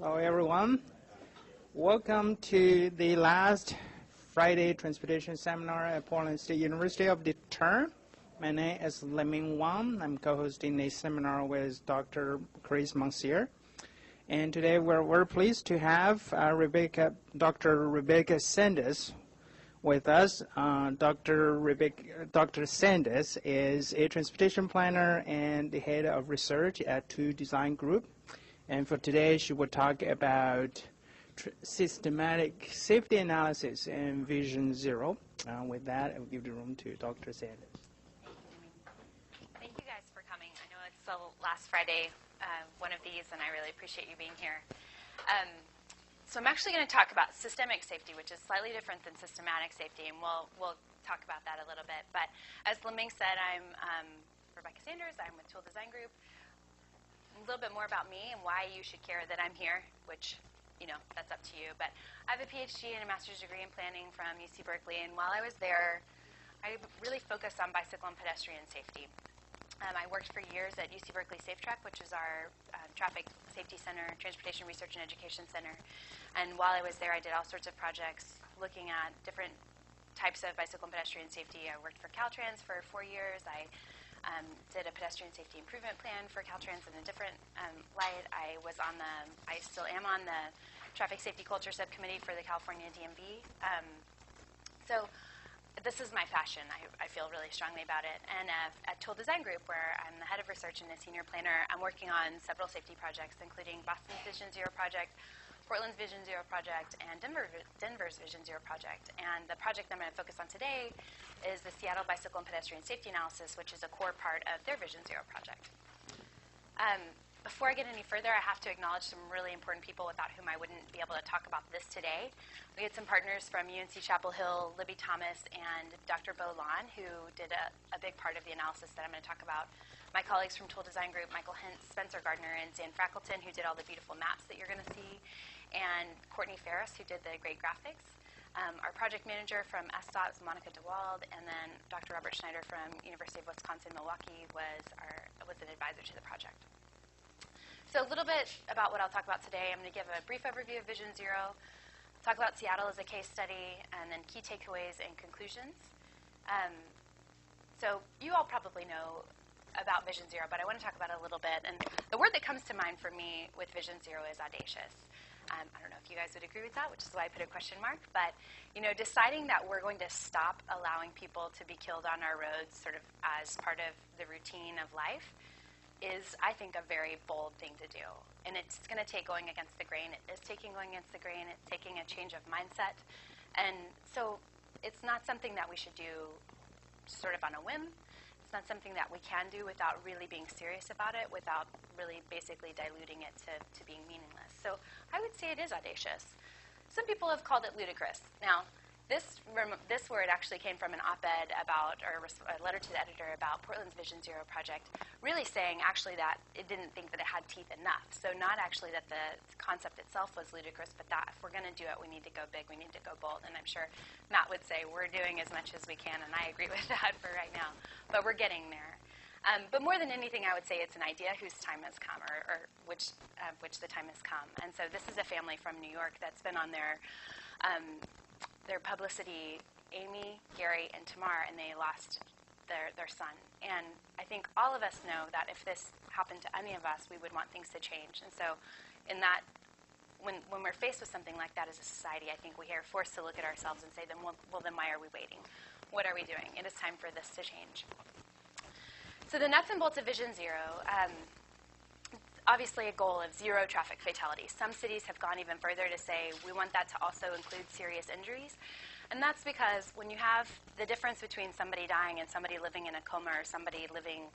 Hello, everyone. Welcome to the last Friday transportation seminar at Portland State University of the term. My name is Leming Wang. I'm co-hosting a seminar with Dr. Chris Monsieur. And today we're very pleased to have Dr. Rebecca Sanders with us. Dr. Sanders is a transportation planner and the head of research at Toole Design Group. And for today, she will talk about systematic safety analysis and Vision Zero. With that, I will give the room to Dr. Sanders. Thank you guys for coming. I know it's the last Friday, one of these, and I really appreciate you being here. So I'm actually going to talk about systemic safety, which is slightly different than systematic safety, and we'll talk about that a little bit. But as Leming said, I'm Rebecca Sanders. I'm with Toole Design Group. A little bit more about me and why you should care that I'm here, which, that's up to you. But I have a PhD and a master's degree in planning from UC Berkeley, and while I was there, I really focused on bicycle and pedestrian safety. I worked for years at UC Berkeley SafeTrack, which is our traffic safety center, transportation research and education center. And while I was there, I did all sorts of projects looking at different types of bicycle and pedestrian safety. I worked for Caltrans for 4 years. I did a pedestrian safety improvement plan for Caltrans in a different light. I still am on the traffic safety culture subcommittee for the California DMV. So this is my passion. I feel really strongly about it. And at Toole Design Group, where I'm the head of research and a senior planner, I'm working on several safety projects, including Boston's Vision Zero project, Portland's Vision Zero project, and Denver's Vision Zero project. And the project I'm going to focus on today is the Seattle Bicycle and Pedestrian Safety Analysis, which is a core part of their Vision Zero project. Before I get any further, I have to acknowledge some really important people without whom I wouldn't be able to talk about this today. We had some partners from UNC Chapel Hill, Libby Thomas, and Dr. Bo Lon, who did a big part of the analysis that I'm going to talk about. My colleagues from Toole Design Group, Michael Hintz, Spencer Gardner, and Zan Frackleton, who did all the beautiful maps that you're going to see, and Courtney Ferris, who did the great graphics. Our project manager from SDOT was Monica DeWald, and then Dr. Robert Schneider from University of Wisconsin-Milwaukee was an advisor to the project. So a little bit about what I'll talk about today. I'm going to give a brief overview of Vision Zero, talk about Seattle as a case study, and then key takeaways and conclusions. So you all probably know about Vision Zero, but I want to talk about it a little bit. And the word that comes to mind for me with Vision Zero is audacious. I don't know if you guys would agree with that, which is why I put a question mark. But deciding that we're going to stop allowing people to be killed on our roads sort of as part of the routine of life is, I think, a very bold thing to do. And it's going to take going against the grain. It is taking going against the grain. It's taking a change of mindset. And so it's not something that we should do sort of on a whim. It's not something that we can do without really being serious about it, without really basically diluting it to being meaningless. So I would say it is audacious. Some people have called it ludicrous. Now, this word actually came from an op-ed or a letter to the editor about Portland's Vision Zero project, really saying actually that it didn't think that it had teeth enough. So not actually that the concept itself was ludicrous, but that if we're going to do it, we need to go big, we need to go bold. And I'm sure Matt would say we're doing as much as we can, and I agree with that for right now. But we're getting there. But more than anything, I would say it's an idea whose time has come, or which the time has come. And so this is a family from New York that's been on their publicity, Amy, Gary, and Tamar, and they lost their son. And I think all of us know that if this happened to any of us, we would want things to change. And so in that, when we're faced with something like that as a society, I think we are forced to look at ourselves and say, then why are we waiting? What are we doing? It is time for this to change. So the nuts and bolts of Vision Zero, obviously a goal of zero traffic fatalities. Some cities have gone even further to say we want that to also include serious injuries. And that's because when you have the difference between somebody dying and somebody living in a coma or somebody living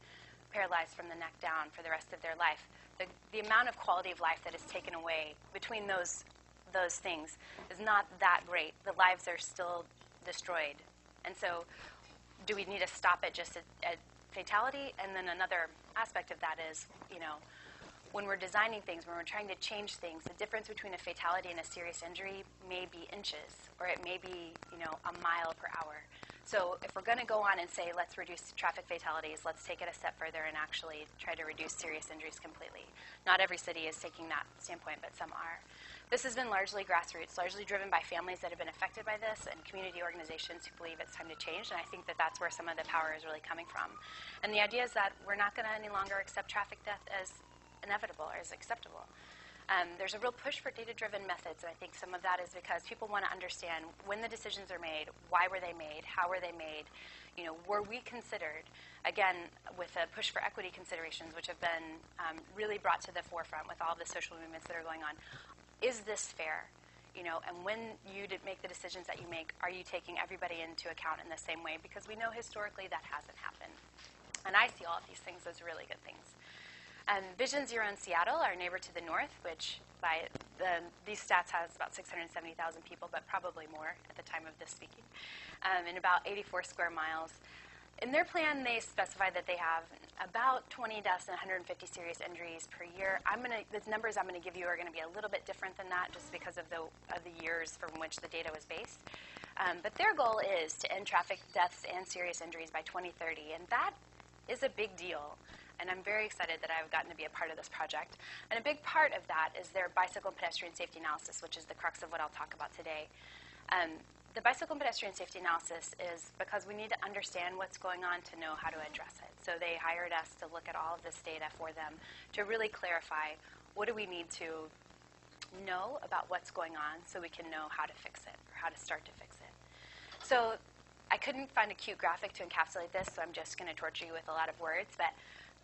paralyzed from the neck down for the rest of their life, the amount of quality of life that is taken away between those things is not that great. The lives are still destroyed. And so do we need to stop it just at fatality? And then another aspect of that is, when we're designing things, when we're trying to change things, the difference between a fatality and a serious injury may be inches, or it may be, a mile per hour. So if we're going to go on and say, let's reduce traffic fatalities, let's take it a step further and actually try to reduce serious injuries completely. Not every city is taking that standpoint, but some are. This has been largely grassroots, largely driven by families that have been affected by this and community organizations who believe it's time to change, and I think that that's where some of the power is really coming from. And the idea is that we're not going to any longer accept traffic death as inevitable or as acceptable. There's a real push for data-driven methods, and I think some of that is because people want to understand when the decisions are made, why were they made, how were they made, were we considered, again, with a push for equity considerations, which have been really brought to the forefront with all the social movements that are going on. Is this fair? And when you make the decisions that you make, are you taking everybody into account in the same way? Because we know historically that hasn't happened. And I see all of these things as really good things. Vision Zero in Seattle, our neighbor to the north, which by these stats has about 670,000 people, but probably more at the time of this speaking, in about 84 square miles. In their plan, they specify that they have about 20 deaths and 150 serious injuries per year. The numbers I'm going to give you are going to be a little bit different than that, just because of the years from which the data was based. But their goal is to end traffic deaths and serious injuries by 2030, and that is a big deal. And I'm very excited that I've gotten to be a part of this project. And a big part of that is their bicycle and pedestrian safety analysis, which is the crux of what I'll talk about today. The bicycle and pedestrian safety analysis is because we need to understand what's going on to know how to address it. So they hired us to look at all of this data for them to really clarify what do we need to know about what's going on so we can know how to fix it or how to start to fix it. So I couldn't find a cute graphic to encapsulate this, so I'm just going to torture you with a lot of words. But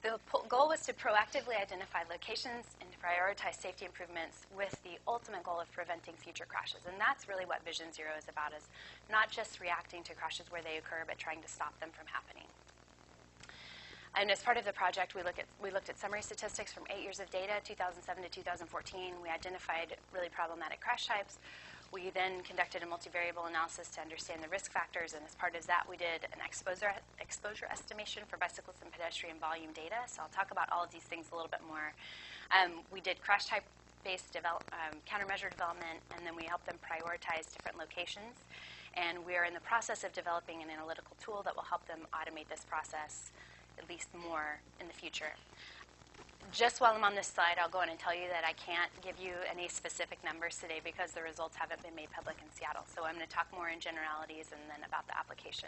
the goal was to proactively identify locations and to prioritize safety improvements with the ultimate goal of preventing future crashes. And that's really what Vision Zero is about, is not just reacting to crashes where they occur, but trying to stop them from happening. And as part of the project, we looked at summary statistics from 8 years of data, 2007 to 2014. We identified really problematic crash types. We then conducted a multivariable analysis to understand the risk factors, and as part of that, we did an exposure estimation for bicyclists and pedestrian volume data. So I'll talk about all of these things a little bit more. We did crash type-based countermeasure development, and then we helped them prioritize different locations. And we are in the process of developing an analytical tool that will help them automate this process at least more in the future. Just while I'm on this slide, I'll go in and tell you that I can't give you any specific numbers today because the results haven't been made public in Seattle. So I'm going to talk more in generalities and then about the application.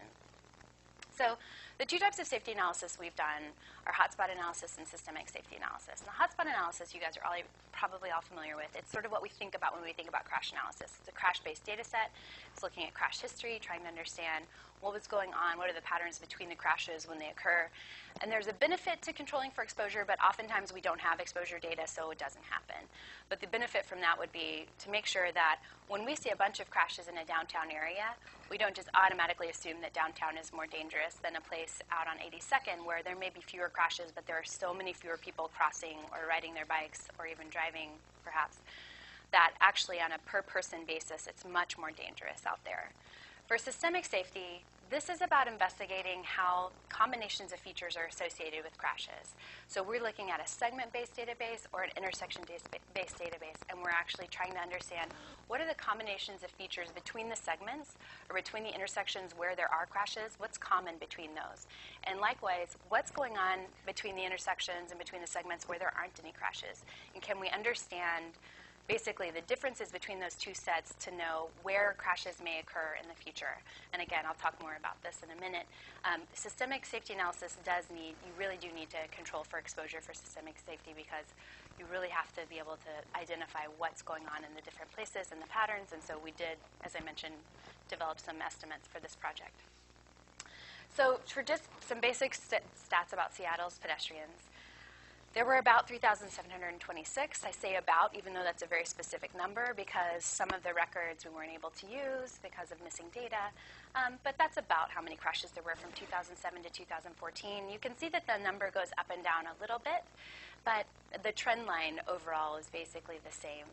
So the two types of safety analysis we've done are hotspot analysis and systemic safety analysis. And the hotspot analysis you guys are probably all familiar with. It's sort of what we think about when we think about crash analysis. It's a crash-based data set. It's looking at crash history, trying to understand what was going on, what are the patterns between the crashes when they occur. And there's a benefit to controlling for exposure, but oftentimes we don't have exposure data, so it doesn't happen. But the benefit from that would be to make sure that when we see a bunch of crashes in a downtown area, we don't just automatically assume that downtown is more dangerous than a place out on 82nd where there may be fewer crashes, but there are so many fewer people crossing or riding their bikes or even driving, perhaps, that actually on a per-person basis, it's much more dangerous out there. For systemic safety, this is about investigating how combinations of features are associated with crashes. So we're looking at a segment-based database or an intersection-based database, and we're actually trying to understand what are the combinations of features between the segments or between the intersections where there are crashes, what's common between those. And likewise, what's going on between the intersections and between the segments where there aren't any crashes. And can we understand basically the differences between those two sets to know where crashes may occur in the future. And again, I'll talk more about this in a minute. Systemic safety analysis you really do need to control for exposure for systemic safety because you really have to be able to identify what's going on in the different places and the patterns. And so we did, as I mentioned, develop some estimates for this project. So for just some basic stats about Seattle's pedestrians, there were about 3,726. I say about, even though that's a very specific number, because some of the records we weren't able to use because of missing data. But that's about how many crashes there were from 2007 to 2014. You can see that the number goes up and down a little bit, but the trend line overall is basically the same.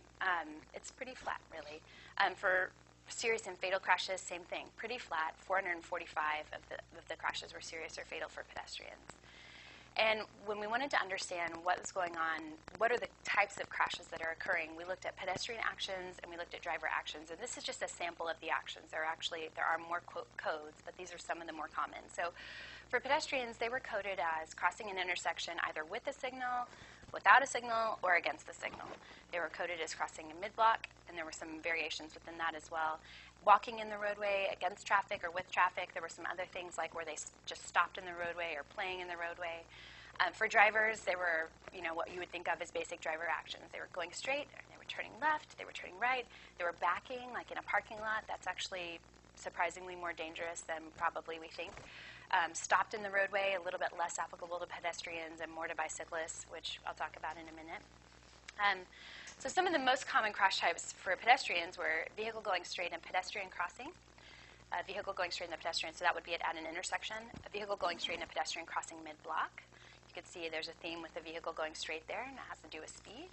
It's pretty flat, really. For serious and fatal crashes, same thing, pretty flat. 445 of the crashes were serious or fatal for pedestrians. And when we wanted to understand what was going on, what are the types of crashes that are occurring, we looked at pedestrian actions and we looked at driver actions. And this is just a sample of the actions. There are more codes, but these are some of the more common. So for pedestrians, they were coded as crossing an intersection either with a signal, without a signal, or against the signal. They were coded as crossing a mid-block, and there were some variations within that as well. Walking in the roadway against traffic or with traffic. There were some other things like where they just stopped in the roadway or playing in the roadway. For drivers, they were, what you would think of as basic driver actions. They were going straight, they were turning left, they were turning right, they were backing, like in a parking lot. That's actually surprisingly more dangerous than probably we think. Stopped in the roadway, a little bit less applicable to pedestrians and more to bicyclists, which I'll talk about in a minute. So some of the most common crash types for pedestrians were vehicle going straight and pedestrian crossing. A vehicle going straight in the pedestrian, so that would be at an intersection. A vehicle going straight in a pedestrian crossing mid-block. You can see there's a theme with the vehicle going straight there, and it has to do with speed.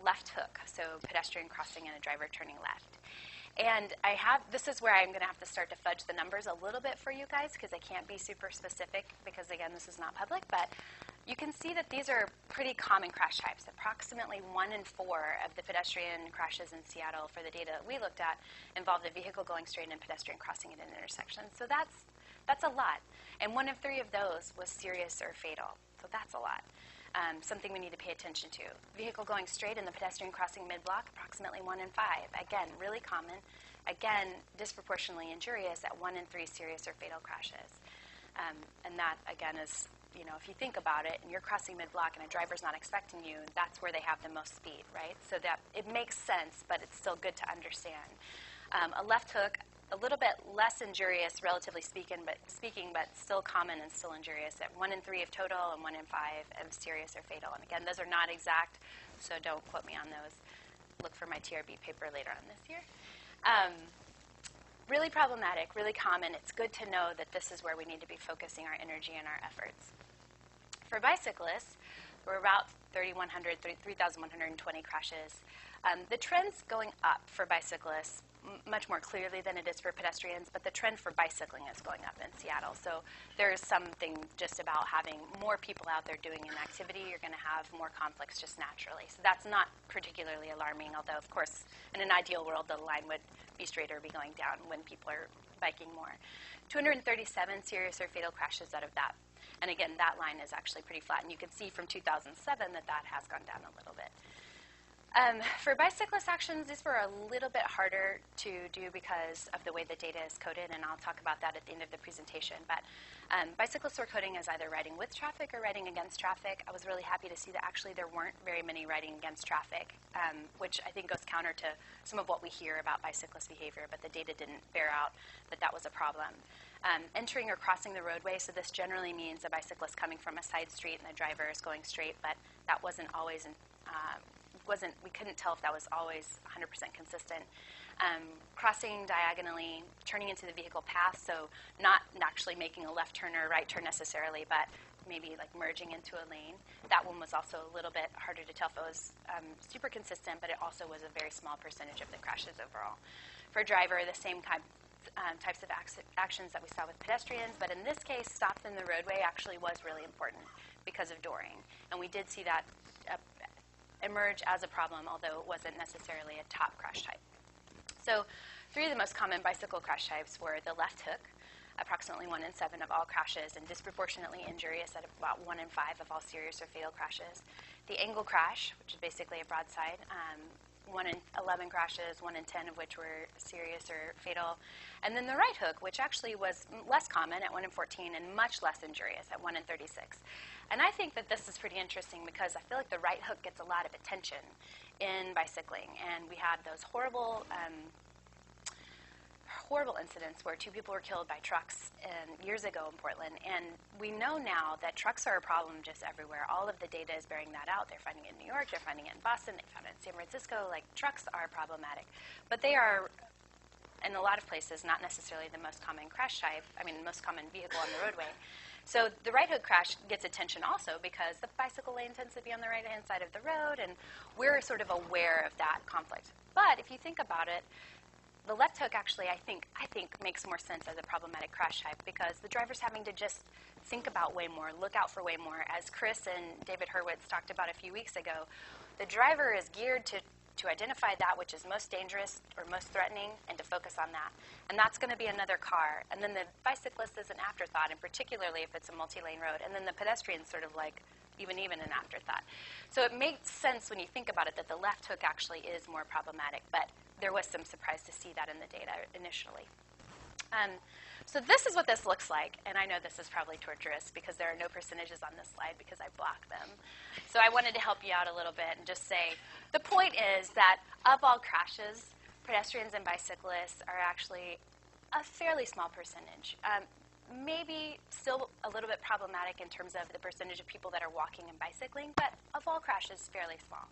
Left hook, so pedestrian crossing and a driver turning left. And this is where I'm going to have to start to fudge the numbers a little bit for you guys because I can't be super specific because, again, this is not public. But you can see that these are pretty common crash types. Approximately 1 in 4 of the pedestrian crashes in Seattle for the data that we looked at involved a vehicle going straight and pedestrian crossing at an intersection. So that's a lot. And 1 of 3 of those was serious or fatal. So that's a lot. Something we need to pay attention to. Vehicle going straight in the pedestrian crossing mid-block, approximately 1 in 5. Again, really common. Again, disproportionately injurious at 1 in 3 serious or fatal crashes. And that, again, is, if you think about it, and you're crossing mid-block and a driver's not expecting you, that's where they have the most speed, right? So that it makes sense, but it's still good to understand. A left hook, a little bit less injurious, relatively speaking, but still common and still injurious at 1 in 3 of total and 1 in 5 of serious or fatal. And again, those are not exact, so don't quote me on those. Look for my TRB paper later on this year. Really problematic, really common. It's good to know that this is where we need to be focusing our energy and our efforts. For bicyclists, we're about 3,120 crashes. The trend's going up for bicyclists much more clearly than it is for pedestrians, but the trend for bicycling is going up in Seattle. So there's something just about having more people out there doing an activity. You're going to have more conflicts just naturally. So that's not particularly alarming, although, of course, in an ideal world, the line would be straight or be going down when people are biking more. 237 serious or fatal crashes out of that. And again, that line is actually pretty flat. And you can see from 2007 that has gone down a little bit. For bicyclist actions, these were a little bit harder to do because of the way the data is coded, and I'll talk about that at the end of the presentation. But bicyclists were coding as either riding with traffic or riding against traffic. I was really happy to see that actually there weren't very many riding against traffic, which I think goes counter to some of what we hear about bicyclist behavior, but the data didn't bear out that that was a problem. Entering or crossing the roadway, so this generally means a bicyclist coming from a side street and the driver is going straight, but that wasn't always we couldn't tell if that was always 100% consistent. Crossing diagonally, turning into the vehicle path, so not actually making a left turn or a right turn necessarily, but maybe like merging into a lane. That one was also a little bit harder to tell if it was super consistent, but it also was a very small percentage of the crashes overall. For driver, the same types of actions that we saw with pedestrians, but in this case, stops in the roadway actually was really important because of dooring. And we did see that emerge as a problem, although it wasn't necessarily a top crash type. So 3 of the most common bicycle crash types were the left hook, approximately 1 in 7 of all crashes, and disproportionately injurious at about 1 in 5 of all serious or fatal crashes. The angle crash, which is basically a broadside, 1 in 11 crashes, 1 in 10 of which were serious or fatal. And then the right hook, which actually was less common at 1 in 14 and much less injurious at 1 in 36. And I think that this is pretty interesting because I feel like the right hook gets a lot of attention in bicycling. And we had those horrible incidents where 2 people were killed by trucks years ago in Portland. And we know now that trucks are a problem just everywhere. All of the data is bearing that out. They're finding it in New York. They're finding it in Boston. They found it in San Francisco. Like, trucks are problematic. But they are, in a lot of places, not necessarily the most common crash type. I mean, the most common vehicle on the roadway. So the right hook crash gets attention also because the bicycle lane tends to be on the right-hand side of the road, and we're sort of aware of that conflict. But if you think about it, the left hook actually, I think makes more sense as a problematic crash type because the driver's having to just think about way more, look out for way more. As Chris and David Hurwitz talked about a few weeks ago, the driver is geared to identify that which is most dangerous or most threatening and to focus on that. And that's going to be another car. And then the bicyclist is an afterthought, and particularly if it's a multi-lane road. And then the pedestrian's sort of like even an afterthought. So it makes sense when you think about it that the left hook actually is more problematic, but there was some surprise to see that in the data initially. So this is what this looks like, and I know this is probably torturous because there are no percentages on this slide because I blocked them. So I wanted to help you out a little bit and just say the point is that of all crashes, pedestrians and bicyclists are actually a fairly small percentage. Maybe still a little bit problematic in terms of the percentage of people that are walking and bicycling, but of all crashes, fairly small.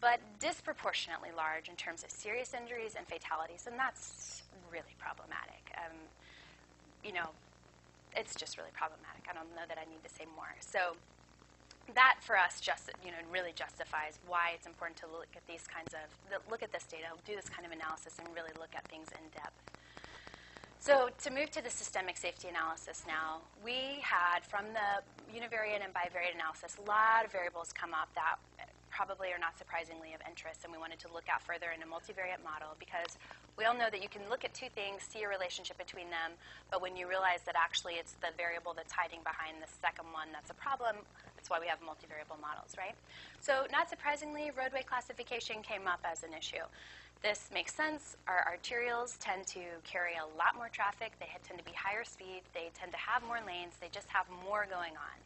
But disproportionately large in terms of serious injuries and fatalities, and that's really problematic. It's just really problematic. I don't know that I need to say more. So that, for us, just really justifies why it's important to look at these kinds of look at this data, do this kind of analysis, and really look at things in depth. So to move to the systemic safety analysis now, we had, from the univariate and bivariate analysis, a lot of variables come up that probably are not surprisingly of interest, and we wanted to look out further in a multivariate model because we all know that you can look at two things, see a relationship between them, but when you realize that actually it's the variable that's hiding behind the second one that's a problem, that's why we have multivariable models, right? So not surprisingly, roadway classification came up as an issue. This makes sense. Our arterials tend to carry a lot more traffic. They tend to be higher speed. They tend to have more lanes. They just have more going on.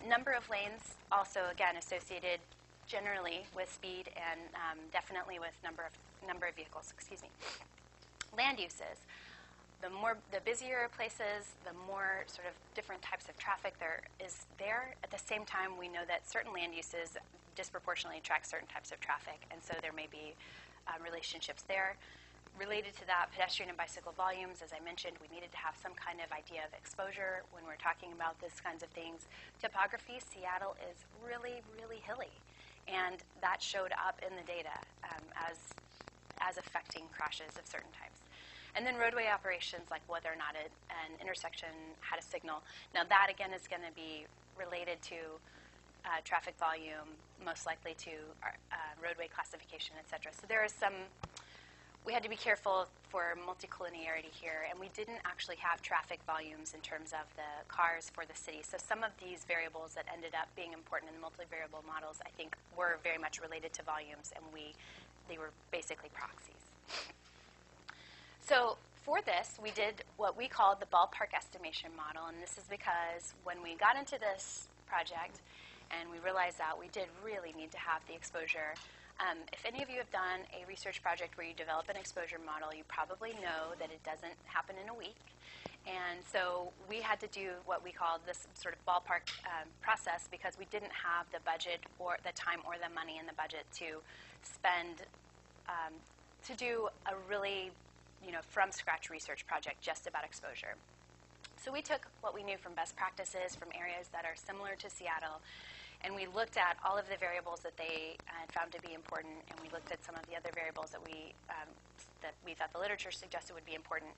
Number of lanes also, again, associated generally with speed and definitely with number of vehicles. Excuse me. Land uses. The busier places, the more sort of different types of traffic there is there. At the same time, we know that certain land uses disproportionately attract certain types of traffic, and so there may be relationships there. Related to that, pedestrian and bicycle volumes, as I mentioned, we needed to have some kind of idea of exposure when we're talking about these kinds of things. Topography, Seattle is really, really hilly, and that showed up in the data as affecting crashes of certain types. And then roadway operations, like whether or not an intersection had a signal. Now that, again, is going to be related to traffic volume, most likely to roadway classification, et cetera. So there is we had to be careful for multicollinearity here, and we didn't actually have traffic volumes in terms of the cars for the city. So some of these variables that ended up being important in the multivariable models, I think, were very much related to volumes, and they were basically proxies. So for this, we did what we called the ballpark estimation model, and this is because when we got into this project and we realized that we did really need to have the exposure. If any of you have done a research project where you develop an exposure model, you probably know that it doesn't happen in a week. And so we had to do what we called this sort of ballpark process because we didn't have the budget or the time or the money in the budget to spend to do a really from scratch research project just about exposure. So we took what we knew from best practices from areas that are similar to Seattle, and we looked at all of the variables that they found to be important, and we looked at some of the other variables that we thought the literature suggested would be important.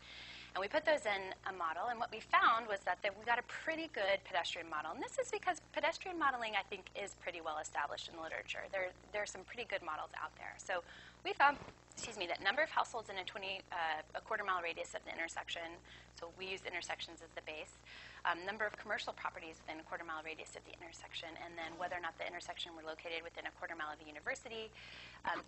And we put those in a model, and what we found was that we got a pretty good pedestrian model. And this is because pedestrian modeling, I think, is pretty well established in the literature. There are some pretty good models out there. So we found, that number of households in a quarter-mile radius of the intersection, so we use intersections as the base, number of commercial properties within a quarter-mile radius of the intersection, and then whether or not the intersection were located within a quarter-mile of a university.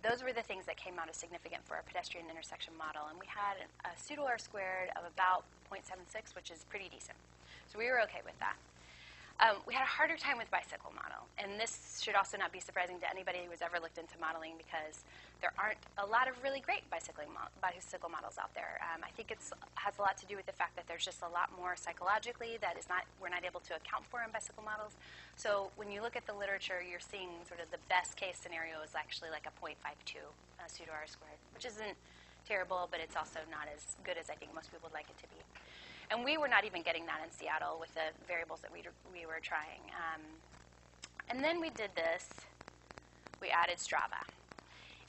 Those were the things that came out as significant for our pedestrian intersection model, and we had a pseudo R-squared of about 0.76, which is pretty decent. So we were okay with that. We had a harder time with bicycle model, and this should also not be surprising to anybody who has ever looked into modeling because there aren't a lot of really great bicycle models out there. I think it has a lot to do with the fact that there's just a lot more psychologically that we're not able to account for in bicycle models. So when you look at the literature, you're seeing sort of the best case scenario is actually like a 0.52 pseudo R-squared, which isn't terrible, but it's also not as good as I think most people would like it to be. And we were not even getting that in Seattle with the variables that we were trying. And then we did this. We added Strava.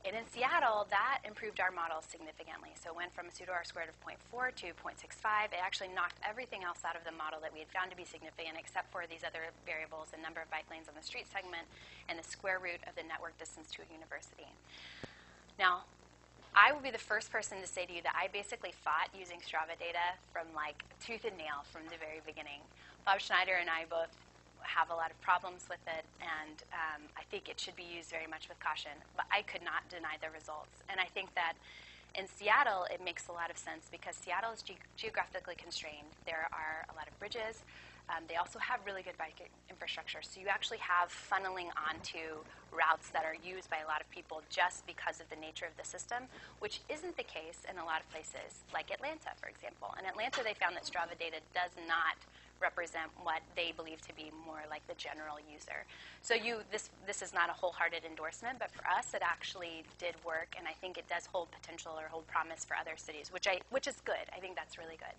And in Seattle, that improved our model significantly. So it went from a pseudo R-squared of 0.4 to 0.65. It actually knocked everything else out of the model that we had found to be significant, except for these other variables, the number of bike lanes on the street segment and the square root of the network distance to a university. Now, I will be the first person to say to you that I basically fought using Strava data from like tooth and nail from the very beginning. Bob Schneider and I both have a lot of problems with it, and I think it should be used very much with caution. But I could not deny the results. And I think that in Seattle, it makes a lot of sense because Seattle is geographically constrained. There are a lot of bridges. They also have really good bike infrastructure. So you actually have funneling onto routes that are used by a lot of people just because of the nature of the system, which isn't the case in a lot of places, like Atlanta, for example. In Atlanta, they found that Strava data does not represent what they believe to be more like the general user. So this is not a wholehearted endorsement, but for us, it actually did work, and I think it does hold potential or hold promise for other cities, which is good. I think that's really good.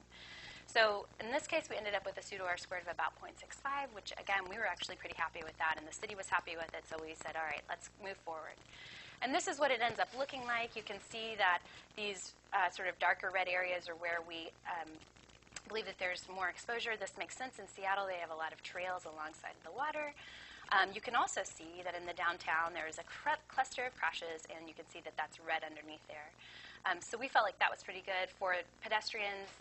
So in this case, we ended up with a pseudo R-squared of about 0.65, which, again, we were actually pretty happy with that, and the city was happy with it, so we said, all right, let's move forward. And this is what it ends up looking like. You can see that these sort of darker red areas are where we believe that there's more exposure. This makes sense. In Seattle, they have a lot of trails alongside the water. You can also see that in the downtown, there is a cluster of crashes, and you can see that that's red underneath there. So we felt like that was pretty good. For pedestrians,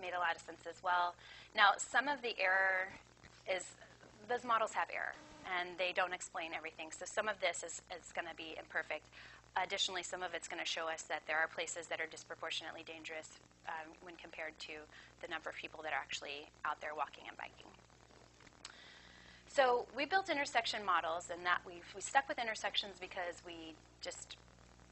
made a lot of sense as well. Now, some of the error is, those models have error, and they don't explain everything. So some of this is going to be imperfect. Additionally, some of it's going to show us that there are places that are disproportionately dangerous when compared to the number of people that are actually out there walking and biking. So we built intersection models, and that we stuck with intersections because we just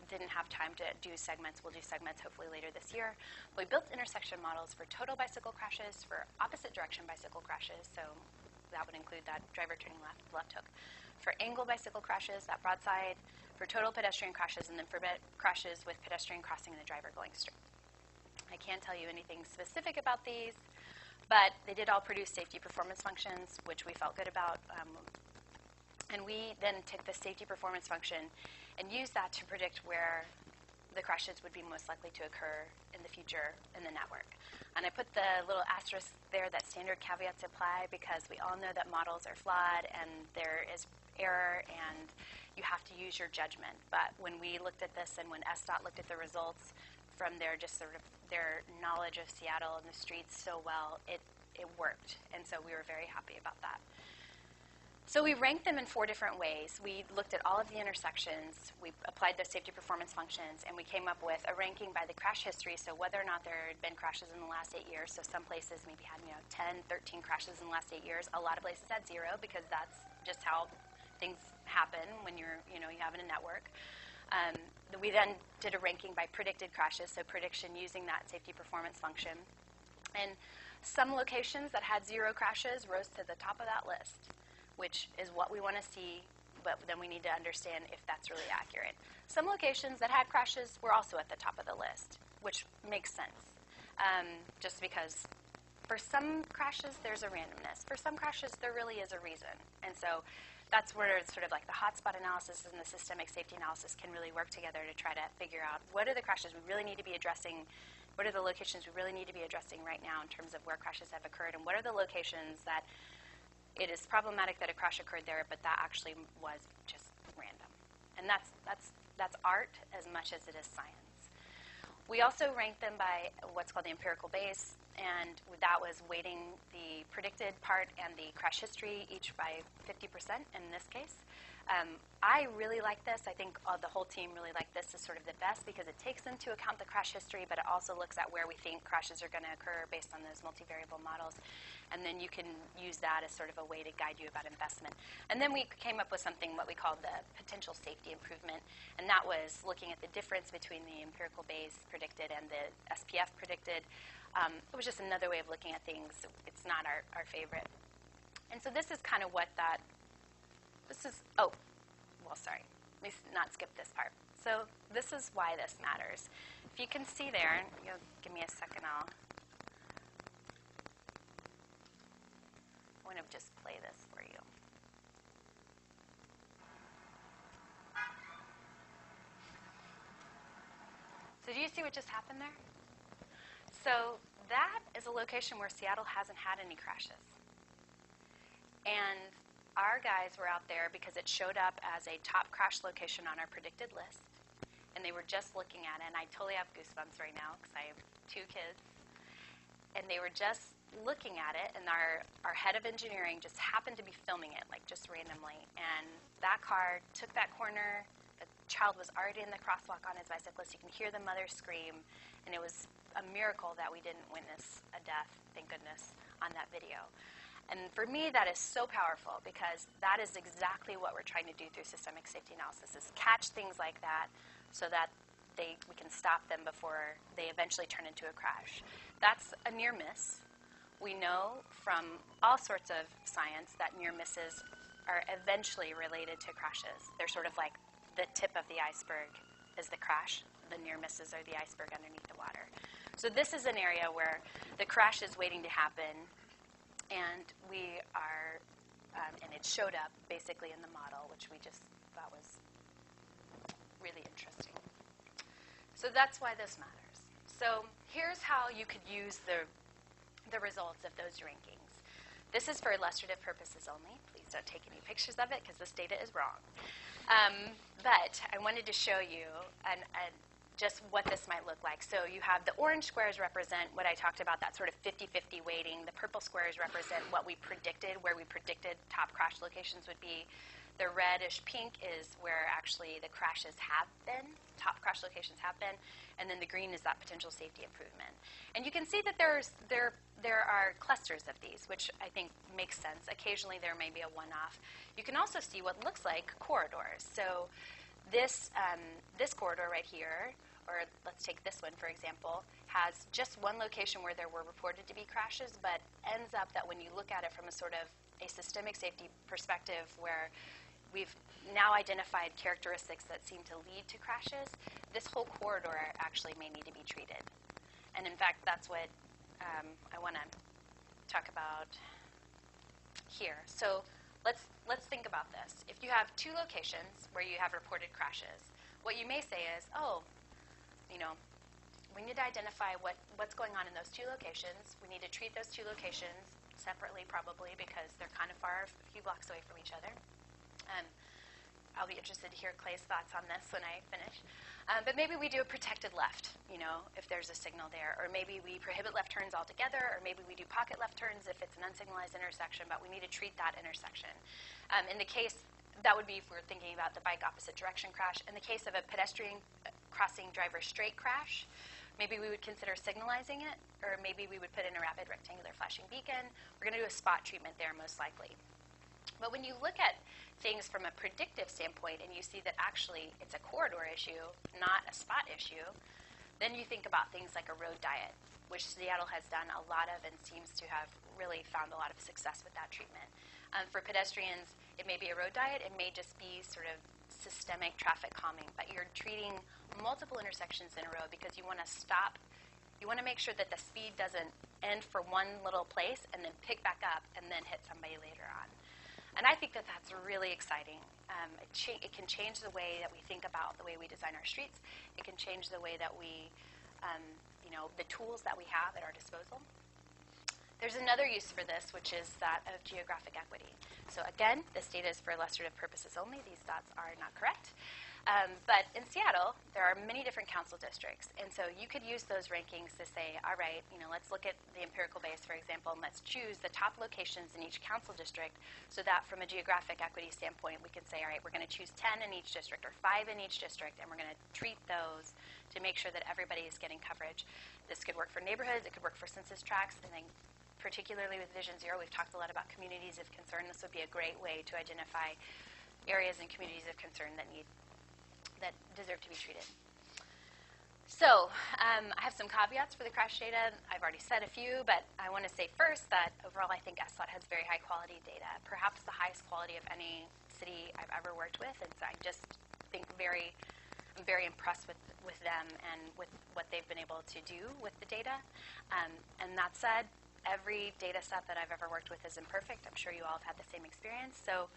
didn't have time to do segments. We'll do segments hopefully later this year. But we built intersection models for total bicycle crashes, for opposite direction bicycle crashes, so that would include that driver turning left hook, for angle bicycle crashes, that broadside, for total pedestrian crashes, and then for crashes with pedestrian crossing and the driver going straight. I can't tell you anything specific about these, but they did all produce safety performance functions, which we felt good about. And we then took the safety performance function and used that to predict where the crashes would be most likely to occur in the future in the network. And I put the little asterisk there that standard caveats apply because we all know that models are flawed and there is error and you have to use your judgment. But when we looked at this and when SDOT looked at the results from their just sort of their knowledge of Seattle and the streets so well, it worked. And so we were very happy about that. So we ranked them in 4 different ways. We looked at all of the intersections, we applied those safety performance functions, and we came up with a ranking by the crash history, so whether or not there had been crashes in the last 8 years. So some places maybe had 10, 13 crashes in the last 8 years. A lot of places had 0 because that's just how things happen when you have in a network. We then did a ranking by predicted crashes, so prediction using that safety performance function. And some locations that had 0 crashes rose to the top of that list, which is what we want to see, but then we need to understand if that's really accurate. Some locations that had crashes were also at the top of the list, which makes sense, just because for some crashes there's a randomness. For some crashes there really is a reason, and so that's where it's sort of like the hotspot analysis and the systemic safety analysis can really work together to try to figure out what are the crashes we really need to be addressing, what are the locations we really need to be addressing right now in terms of where crashes have occurred, and what are the locations that it is problematic that a crash occurred there, but that actually was just random. And that's art as much as it is science. We also ranked them by what's called the empirical base, and that was weighting the predicted part and the crash history, each by 50% in this case. I really like this. I think the whole team really like this as sort of the best because it takes into account the crash history, but it also looks at where we think crashes are going to occur based on those multivariable models. And then you can use that as sort of a way to guide you about investment. And then we came up with something what we called the potential safety improvement, and that was looking at the difference between the empirical base predicted and the SPF predicted. It was just another way of looking at things. It's not our favorite. And so this is kind of what that, sorry, let me not skip this part. So this is why this matters. If you can see there, you'll give me a second, I want to just play this for you. Did you see what just happened there? So that is a location where Seattle hasn't had any crashes. And our guys were out there because it showed up as a top crash location on our predicted list. And they were just looking at it. And I totally have goosebumps right now because I have 2 kids. And they were just looking at it. And our head of engineering just happened to be filming it, like just randomly. And that car took that corner. The child was already in the crosswalk on his bicyclist. You can hear the mother scream. And it was a miracle that we didn't witness a death, thank goodness, on that video. And for me, that is so powerful because that is exactly what we're trying to do through systemic safety analysis, is catch things like that so that we can stop them before they eventually turn into a crash. That's a near miss. We know from all sorts of science that near misses are eventually related to crashes. They're sort of like the tip of the iceberg is the crash. The near misses are the iceberg underneath the water. So this is an area where the crash is waiting to happen. And we are, and it showed up basically in the model, which we just thought was really interesting. So that's why this matters. So here's how you could use the results of those rankings. This is for illustrative purposes only. Please don't take any pictures of it because this data is wrong. But I wanted to show you just what this might look like. So you have the orange squares represent what I talked about, that sort of 50-50 weighting. The purple squares represent what we predicted, where we predicted top crash locations would be. The reddish pink is where actually the crashes have been, top crash locations have been. And then the green is that potential safety improvement. And you can see that there are clusters of these, which I think makes sense. Occasionally there may be a one-off. You can also see what looks like corridors. So this corridor right here, or let's take this one, for example, has just one location where there were reported to be crashes, but ends up that when you look at it from a sort of a systemic safety perspective where we've now identified characteristics that seem to lead to crashes, this whole corridor actually may need to be treated. And in fact, that's what I want to talk about here. So let's think about this. If you have 2 locations where you have reported crashes, what you may say is, oh, you know, we need to identify what's going on in those 2 locations. We need to treat those 2 locations separately, probably, because they're kind of far, a few blocks away from each other. I'll be interested to hear Clay's thoughts on this when I finish. But maybe we do a protected left, you know, if there's a signal there. Or maybe we prohibit left turns altogether. Or maybe we do pocket left turns if it's an unsignalized intersection, but we need to treat that intersection. In the case, that would be if we're thinking about the bike opposite direction crash. In the case of a pedestrian crossing driver straight crash, maybe we would consider signalizing it, or maybe we would put in a rapid rectangular flashing beacon. We're going to do a spot treatment there, most likely. But when you look at things from a predictive standpoint and you see that actually it's a corridor issue, not a spot issue, then you think about things like a road diet, which Seattle has done a lot of and seems to have really found a lot of success with that treatment. For pedestrians, it may be a road diet. It may just be sort of systemic traffic calming, but you're treating multiple intersections in a row because you want to stop. You want to make sure that the speed doesn't end for one little place and then pick back up and then hit somebody later on. And I think that that's really exciting. It can change the way that we think about the way we design our streets. It can change the way that we, the tools that we have at our disposal. There's another use for this, which is that of geographic equity. So again, this data is for illustrative purposes only. These dots are not correct. But in Seattle, there are many different council districts. And so you could use those rankings to say, all right, let's look at the empirical base, for example, and let's choose the top locations in each council district so that from a geographic equity standpoint, we can say, all right, we're going to choose 10 in each district or 5 in each district, and we're going to treat those to make sure that everybody is getting coverage. This could work for neighborhoods. It could work for census tracts. And then particularly with Vision Zero, we've talked a lot about communities of concern. This would be a great way to identify areas and communities of concern that deserve to be treated. So I have some caveats for the crash data. I've already said a few, but I want to say first that overall I think SDOT has very high quality data, perhaps the highest quality of any city I've ever worked with, and so I just think I'm very impressed with them and with what they've been able to do with the data. And that said, every data set that I've ever worked with is imperfect. I'm sure you all have had the same experience. So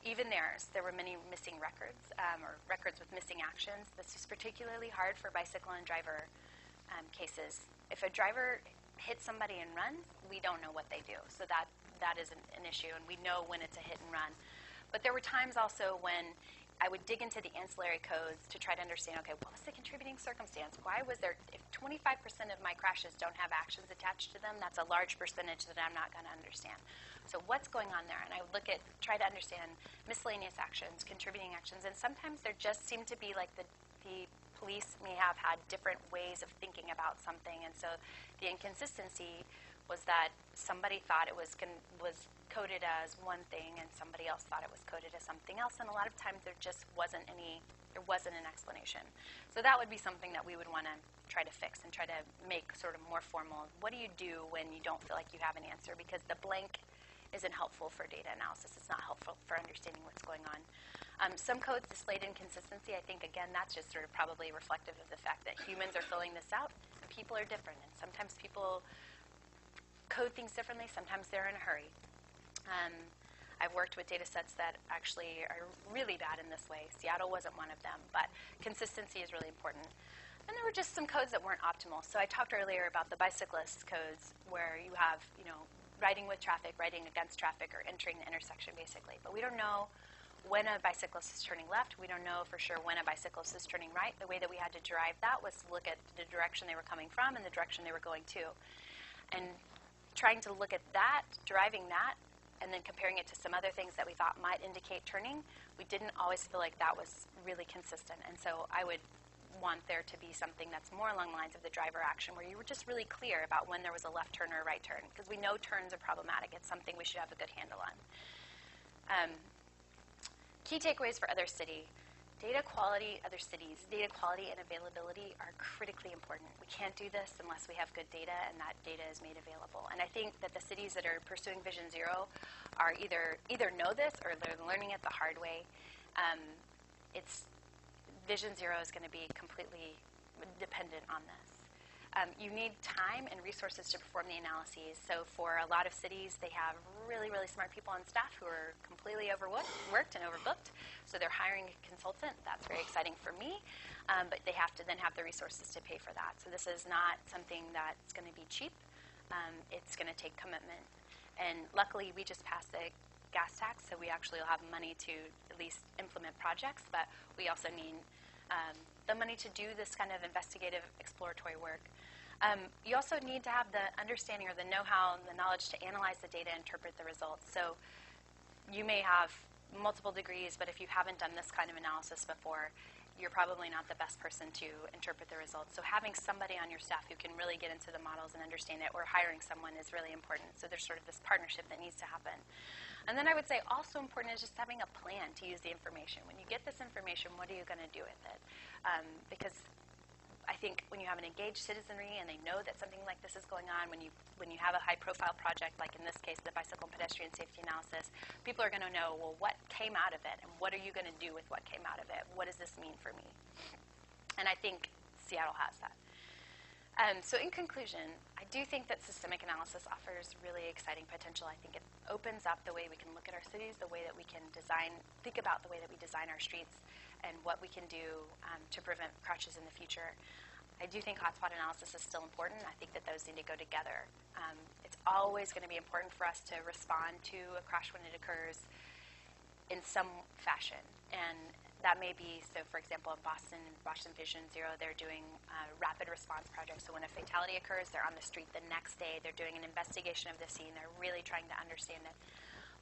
even there were many missing records or records with missing actions. This is particularly hard for bicycle and driver cases. If a driver hits somebody and runs, we don't know what they do. So that is an issue, and we know when it's a hit and run. But there were times also when I would dig into the ancillary codes to try to understand, okay, what was the contributing circumstance? Why was there, if 25% of my crashes don't have actions attached to them, that's a large percentage that I'm not going to understand. So what's going on there? And I would try to understand miscellaneous actions, contributing actions, and sometimes there just seemed to be like the police may have had different ways of thinking about something, and so the inconsistency was that somebody thought it was coded as one thing and somebody else thought it was coded as something else, and a lot of times there just wasn't an explanation. So that would be something that we would want to try to fix and try to make sort of more formal. What do you do when you don't feel like you have an answer? Because the blank isn't helpful for data analysis. It's not helpful for understanding what's going on. Some codes displayed inconsistency. I think, again, that's just sort of probably reflective of the fact that humans are filling this out and people are different. And sometimes people code things differently. Sometimes they're in a hurry. I've worked with data sets that actually are really bad in this way. Seattle wasn't one of them, but consistency is really important. And there were just some codes that weren't optimal. So I talked earlier about the bicyclist codes where you have, riding with traffic, riding against traffic, or entering the intersection, basically. But we don't know when a bicyclist is turning left. We don't know for sure when a bicyclist is turning right. The way that we had to derive that was to look at the direction they were coming from and the direction they were going to. And trying to look at that, deriving that, and then comparing it to some other things that we thought might indicate turning, we didn't always feel like that was really consistent. And so I would want there to be something that's more along the lines of the driver action, where you were just really clear about when there was a left turn or a right turn, because we know turns are problematic. It's something we should have a good handle on. Key takeaways for other city. Data quality, other cities, data quality and availability are critically important. We can't do this unless we have good data and that data is made available. And I think that the cities that are pursuing Vision Zero are either know this or they're learning it the hard way. Vision Zero is going to be completely dependent on this. You need time and resources to perform the analyses. So for a lot of cities, they have really, really smart people on staff who are completely overworked and overbooked. So they're hiring a consultant. That's very exciting for me. But they have to then have the resources to pay for that. So this is not something that's going to be cheap. It's going to take commitment. And luckily, we just passed the gas tax, so we actually will have money to at least implement projects. But we also need the money to do this kind of investigative, exploratory work. You also need to have the understanding or the know-how and the knowledge to analyze the data and interpret the results. So you may have multiple degrees, but if you haven't done this kind of analysis before, you're probably not the best person to interpret the results. So having somebody on your staff who can really get into the models and understand it, or hiring someone, is really important. So there's sort of this partnership that needs to happen. And then I would say also important is just having a plan to use the information. When you get this information, what are you going to do with it? Because I think when you have an engaged citizenry and they know that something like this is going on, when you have a high-profile project, like in this case, the bicycle and pedestrian safety analysis, people are going to know, well, what came out of it, and what are you going to do with what came out of it? What does this mean for me? And I think Seattle has that. So in conclusion, I do think that systemic analysis offers really exciting potential. I think it opens up the way we can look at our cities, the way that we can think about the way that we design our streets, and what we can do to prevent crashes in the future. I do think hotspot analysis is still important. I think that those need to go together. It's always going to be important for us to respond to a crash when it occurs in some fashion. And that may be, so for example, in Boston Vision Zero, they're doing rapid response projects. So when a fatality occurs, they're on the street the next day. They're doing an investigation of the scene. They're really trying to understand it.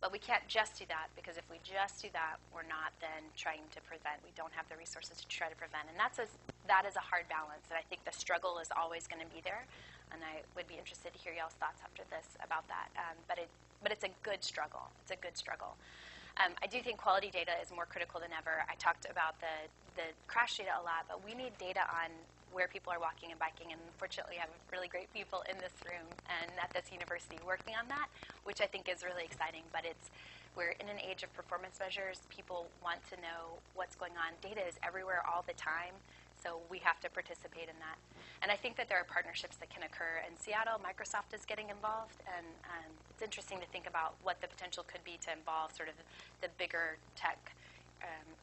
But we can't just do that, because if we just do that, we're not then trying to prevent. We don't have the resources to try to prevent. And that is a hard balance. And I think the struggle is always going to be there. And I would be interested to hear y'all's thoughts after this about that. But it's a good struggle. It's a good struggle. I do think quality data is more critical than ever. I talked about the crash data a lot, but we need data on where people are walking and biking, and fortunately I have really great people in this room and at this university working on that, which I think is really exciting. But we're in an age of performance measures. People want to know what's going on. Data is everywhere all the time. so we have to participate in that. And I think that there are partnerships that can occur. In Seattle, Microsoft is getting involved, and it's interesting to think about what the potential could be to involve sort of the bigger tech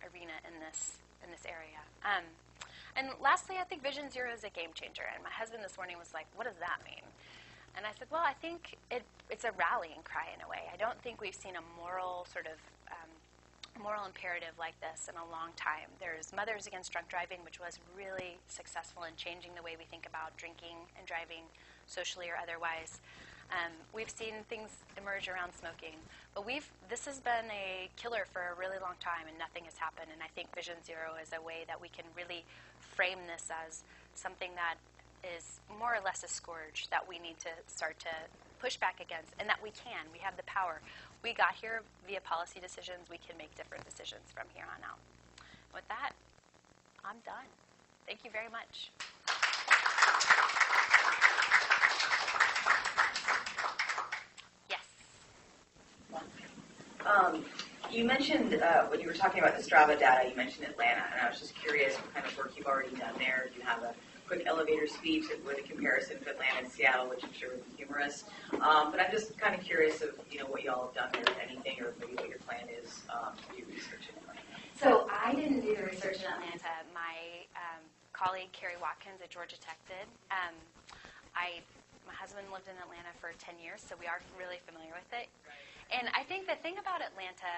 arena in this area. And lastly, I think Vision Zero is a game changer. And my husband this morning was like, what does that mean? And I said, well, I think it's a rallying cry in a way. I don't think we've seen a moral sort of moral imperative like this in a long time. There's Mothers Against Drunk Driving, which was really successful in changing the way we think about drinking and driving socially or otherwise. We've seen things emerge around smoking. But this has been a killer for a really long time, and nothing has happened. And I think Vision Zero is a way that we can really frame this as something that is more or less a scourge that we need to start to push back against, and that we can. We have the power. We got here via policy decisions. We can make different decisions from here on out. With that, I'm done. Thank you very much. Yes. You mentioned, when you were talking about the Strava data, you mentioned Atlanta, and I was just curious what kind of work you've already done there. Do you have a quick elevator speech with a comparison of Atlanta and Seattle, which I'm sure would be humorous. But I'm just kind of curious of, what y'all have done there, if anything, or maybe what your plan is to do research in Atlanta. So I didn't do the research in Atlanta. My colleague, Carrie Watkins at Georgia Tech did. My husband lived in Atlanta for 10 years, so we are really familiar with it. And I think the thing about Atlanta,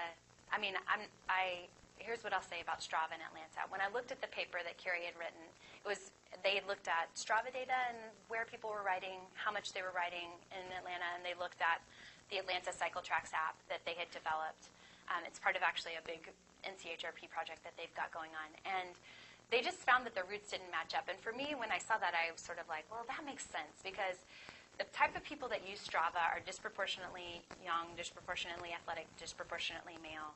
here's what I'll say about Strava in Atlanta. When I looked at the paper that Carrie had written, they had looked at Strava data and where people were riding, how much they were riding in Atlanta, and they looked at the Atlanta Cycle Tracks app that they had developed. It's part of actually a big NCHRP project that they've got going on. And they just found that the routes didn't match up. And for me, when I saw that, I was sort of like, well, that makes sense, because the type of people that use Strava are disproportionately young, disproportionately athletic, disproportionately male.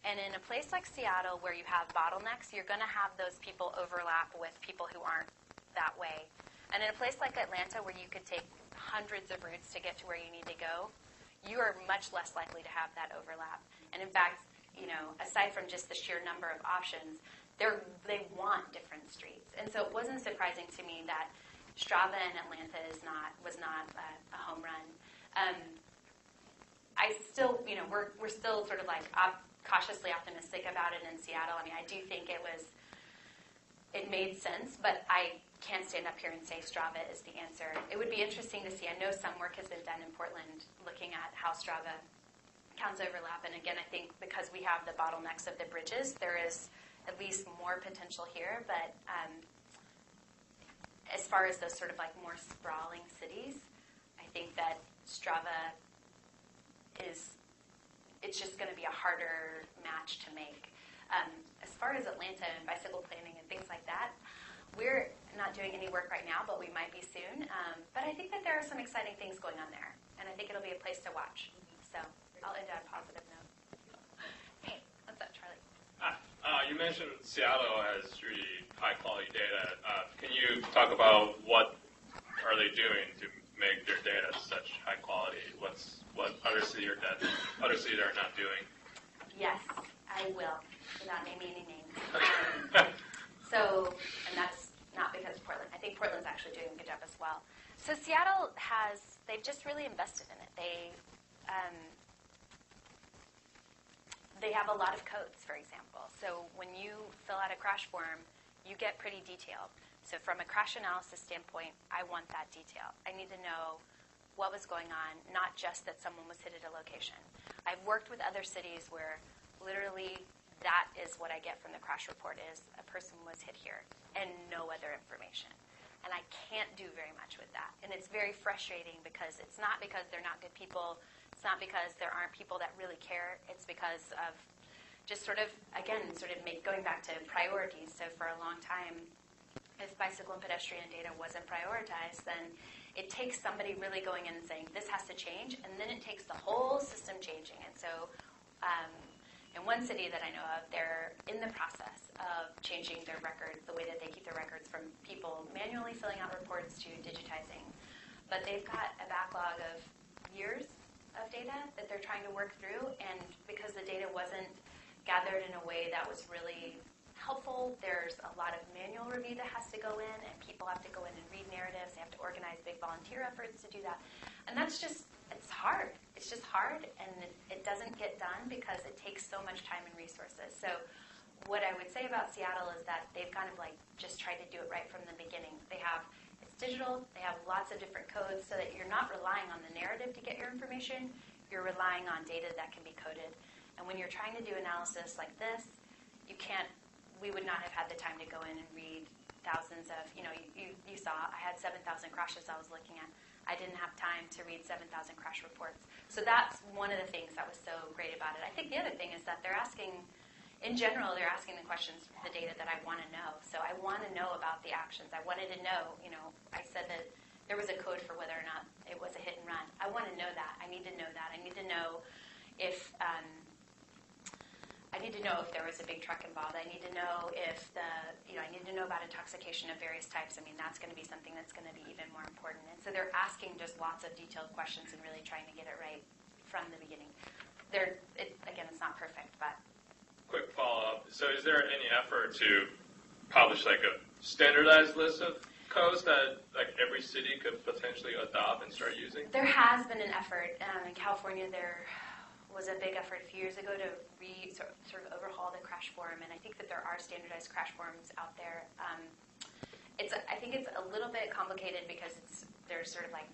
And in a place like Seattle where you have bottlenecks, you're going to have those people overlap with people who aren't that way. And in a place like Atlanta where you could take hundreds of routes to get to where you need to go, you are much less likely to have that overlap. And in fact, aside from just the sheer number of options, they want different streets. And so it wasn't surprising to me that Strava in Atlanta was not a home run. We're still sort of like cautiously optimistic about it in Seattle. I do think it made sense, but I can't stand up here and say Strava is the answer. It would be interesting to see. I know some work has been done in Portland looking at how Strava counts overlap. And again, I think because we have the bottlenecks of the bridges, there is at least more potential here. But as far as those sort of like more sprawling cities, I think that Strava it's just going to be a harder match to make. As far as Atlanta and bicycle planning and things like that, we're not doing any work right now, but we might be soon. But I think that there are some exciting things going on there, and I think it'll be a place to watch. So I'll end on a positive note. Hey, what's up, Charlie? You mentioned Seattle has really high-quality data. Can you talk about what are they doing to make their data such high quality? What other cities are not doing? Yes, I will, without naming any names. And that's not because of Portland. I think Portland's actually doing a good job as well. So Seattle they've just really invested in it. They have a lot of codes, for example. So when you fill out a crash form, you get pretty detailed. So from a crash analysis standpoint, I want that detail. I need to know what was going on, not just that someone was hit at a location. I've worked with other cities where literally that is what I get from the crash report is a person was hit here and no other information. And I can't do very much with that. And it's very frustrating because it's not because they're not good people. It's not because there aren't people that really care. It's because of just going back to priorities. So for a long time, if bicycle and pedestrian data wasn't prioritized, then it takes somebody really going in and saying, this has to change, and then it takes the whole system changing. And so in one city that I know of, they're in the process of changing their records, the way that they keep their records, from people manually filling out reports to digitizing. But they've got a backlog of years of data that they're trying to work through, and because the data wasn't gathered in a way that was really helpful. There's a lot of manual review that has to go in, and people have to go in and read narratives. They have to organize big volunteer efforts to do that. And that's just, it's hard. It's just hard, and it doesn't get done because it takes so much time and resources. So what I would say about Seattle is that they've kind of like just tried to do it right from the beginning. It's digital. They have lots of different codes so that you're not relying on the narrative to get your information. You're relying on data that can be coded. And when you're trying to do analysis like this, we would not have had the time to go in and read thousands of, you saw, I had 7,000 crashes I was looking at. I didn't have time to read 7,000 crash reports. So that's one of the things that was so great about it. I think the other thing is that they're asking the questions for the data that I want to know. So I want to know about the actions. I wanted to know, I said that there was a code for whether or not it was a hit and run. I want to know that. I need to know that. I need to know if there was a big truck involved. I need to know if I need to know about intoxication of various types. I mean, that's going to be something that's going to be even more important. And so they're asking just lots of detailed questions and really trying to get it right from the beginning. Again, it's not perfect, but. Quick follow-up. So is there any effort to publish like a standardized list of codes that like every city could potentially adopt and start using? There has been an effort. In California, there was a big effort a few years ago to sort of overhaul the crash forum, and I think that there are standardized crash forums out there. I think it's a little bit complicated because there's sort of like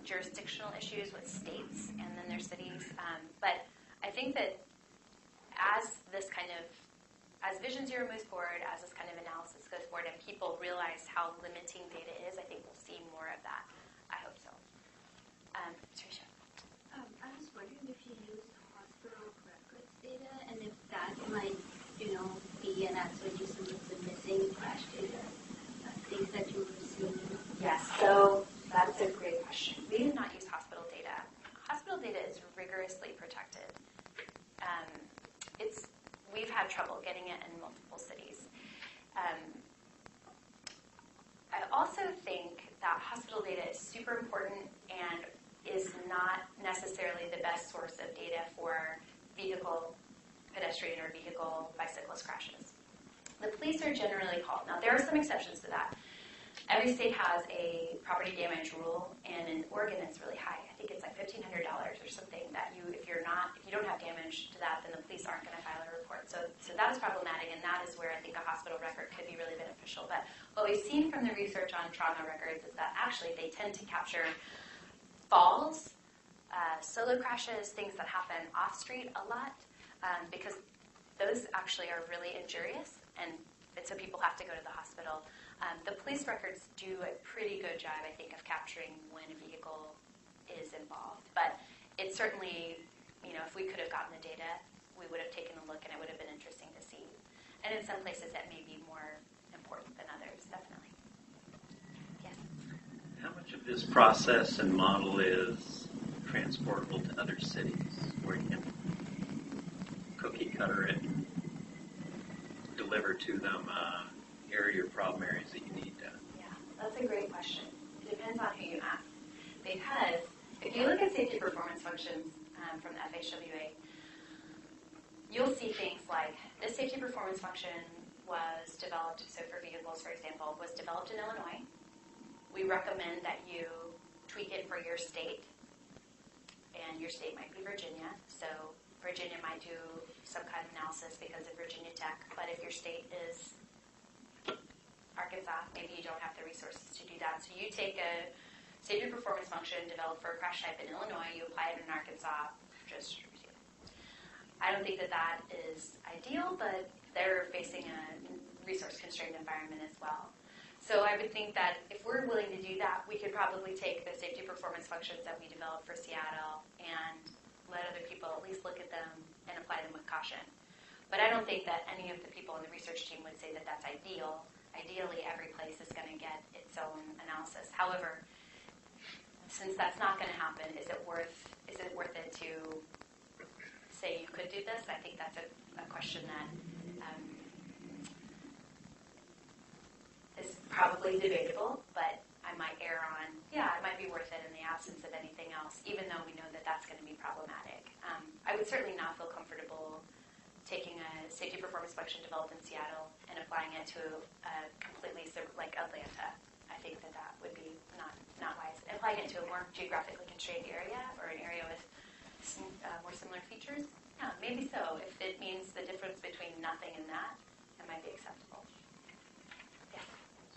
jurisdictional issues with states, and then there's cities. But I think that as Vision Zero moves forward, as this kind of analysis goes forward, and people realize how limiting data is, I think we'll see more of that. I hope so. Tricia. I was wondering if you use hospital records data, and if that might, be an answer to some of the missing crash data, things that you were seeing. Yes, so that's a great question. We do not use hospital data. Hospital data is rigorously protected. We've had trouble getting it in multiple cities. I also think that hospital data is super important and is not necessarily the best source of data for pedestrian or bicyclist crashes. The police are generally called. Now, there are some exceptions to that. Every state has a property damage rule, and in Oregon, it's really high. I think it's like $1,500 or something that if you don't have damage to that, then the police aren't going to file a report. So that is problematic, and that is where I think a hospital record could be really beneficial. But what we've seen from the research on trauma records is that actually they tend to capture falls, solo crashes, things that happen off-street a lot, because those actually are really injurious, and so people have to go to the hospital. The police records do a pretty good job, I think, of capturing when a vehicle is involved. But it's certainly, if we could have gotten the data, we would have taken a look, and it would have been interesting to see. And in some places, that may be more important than others, definitely. Yes? How much of this process and model is transportable to other cities where you can cookie cutter it and deliver to them here are your problem areas that you need to? Yeah, that's a great question. It depends on who you ask. Because if you look at safety performance functions from the FHWA, you'll see things like this safety performance function was developed, so for vehicles, for example, was developed in Illinois. We recommend that you tweak it for your state, and your state might be Virginia, so Virginia might do some kind of analysis because of Virginia Tech, but if your state is Arkansas, maybe you don't have the resources to do that. So you take a safety performance function developed for a crash type in Illinois, you apply it in Arkansas, just I don't think that is ideal, but they're facing a resource-constrained environment as well. So I would think that if we're willing to do that, we could probably take the safety performance functions that we developed for Seattle and let other people at least look at them and apply them with caution. But I don't think that any of the people in the research team would say that that's ideal. Ideally, every place is going to get its own analysis. However, since that's not going to happen, is it worth it to say you could do this? I think that's a question that is probably debatable, but I might err on, it might be worth it in the absence of anything else, even though we know that that's going to be problematic. I would certainly not feel comfortable taking a safety performance function developed in Seattle and applying it to like Atlanta. I think that would be not wise. Applying it to a more geographically constrained area or an area with some, more similar features, yeah, maybe so. If it means the difference between nothing and that, it might be acceptable. Yes.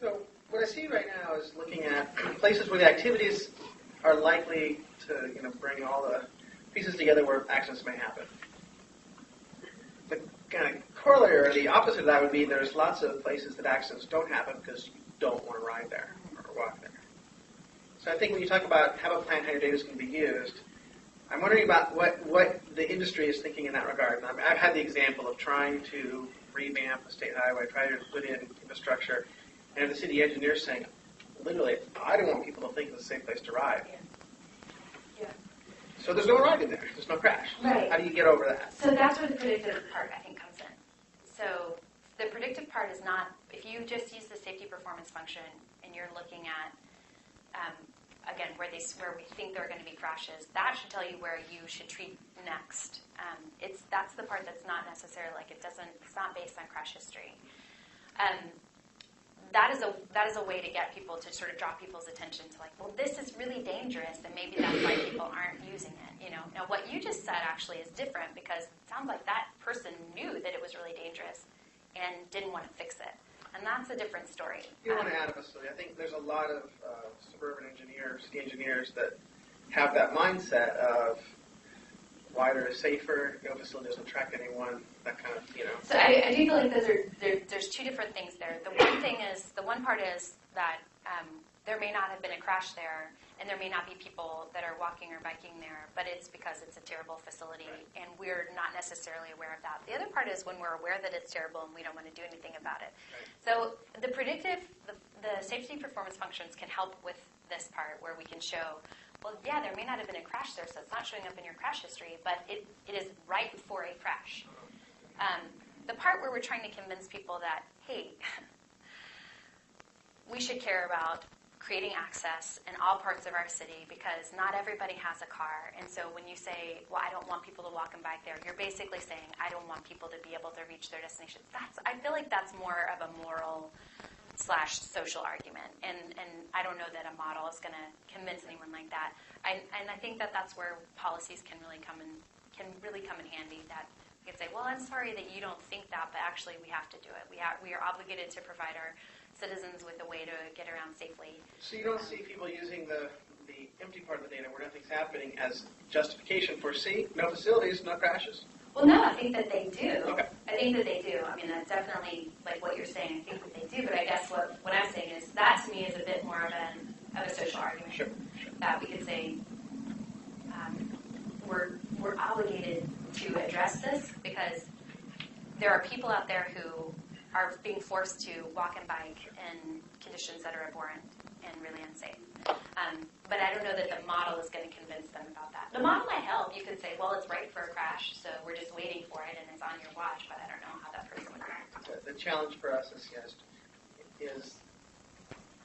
So what I see right now is looking at places where the activities are likely to, bring all the pieces together where accidents may happen. The kind of corollary, or the opposite of that, would be there's lots of places that accidents don't happen because you don't want to ride there or walk there. So I think when you talk about have a plan how your data is going to be used, I'm wondering about what the industry is thinking in that regard. And I've had the example of trying to revamp a state highway, try to put in infrastructure, and the city engineer saying, literally, I don't want people to think it's a safe place to ride. Yeah. So there's no riding there. There's no crash. Right. How do you get over that? So that's where the predictive part, I think, comes in. So the predictive part is not, if you just use the safety performance function and you're looking at, again, where we think there are going to be crashes, that should tell you where you should treat next. That's the part that's not necessarily, it's not based on crash history. That is a way to get people to sort of draw people's attention to well, this is really dangerous, and maybe that's why people aren't using it. Now what you just said actually is different because it sounds like that person knew that it was really dangerous and didn't want to fix it, and that's a different story. You want to add a facility. I think there's a lot of suburban engineers, city engineers that have that mindset of wider is safer, facility doesn't attract anyone, that kind of, So I do feel like there's two different things there. The one part is that there may not have been a crash there, and there may not be people that are walking or biking there, but it's because it's a terrible facility, and we're not necessarily aware of that. The other part is when we're aware that it's terrible and we don't want to do anything about it. Right. So the safety performance functions can help with this part where we can show, well, yeah, there may not have been a crash there, so it's not showing up in your crash history, but it is ripe for a crash. The part where we're trying to convince people that, hey, we should care about creating access in all parts of our city because not everybody has a car. And so when you say, well, I don't want people to walk and bike there, you're basically saying, I don't want people to be able to reach their destinations. I feel like that's more of a moral / social argument. And I don't know that a model is going to convince anyone like that. And I think that that's where policies can really come in handy, that we can say, well, I'm sorry that you don't think that, but actually we have to do it. We are obligated to provide our citizens with a way to get around safely. So you don't see people using the empty part of the data where nothing's happening as justification for no facilities, no crashes? Well, no, I think that they do. Okay. I think that they do. I mean, that's definitely like what you're saying. I think that they do. But I guess what I'm saying is that to me is a bit more of a social argument. Sure. That we could say we're obligated to address this because there are people out there who are being forced to walk and bike in conditions that are abhorrent and really unsafe. But I don't know that the model is going to convince them about that. The model might help. You could say, well, it's right for a crash, so we're just waiting for it, and it's on your watch, but I don't know how that person would react. The challenge for us is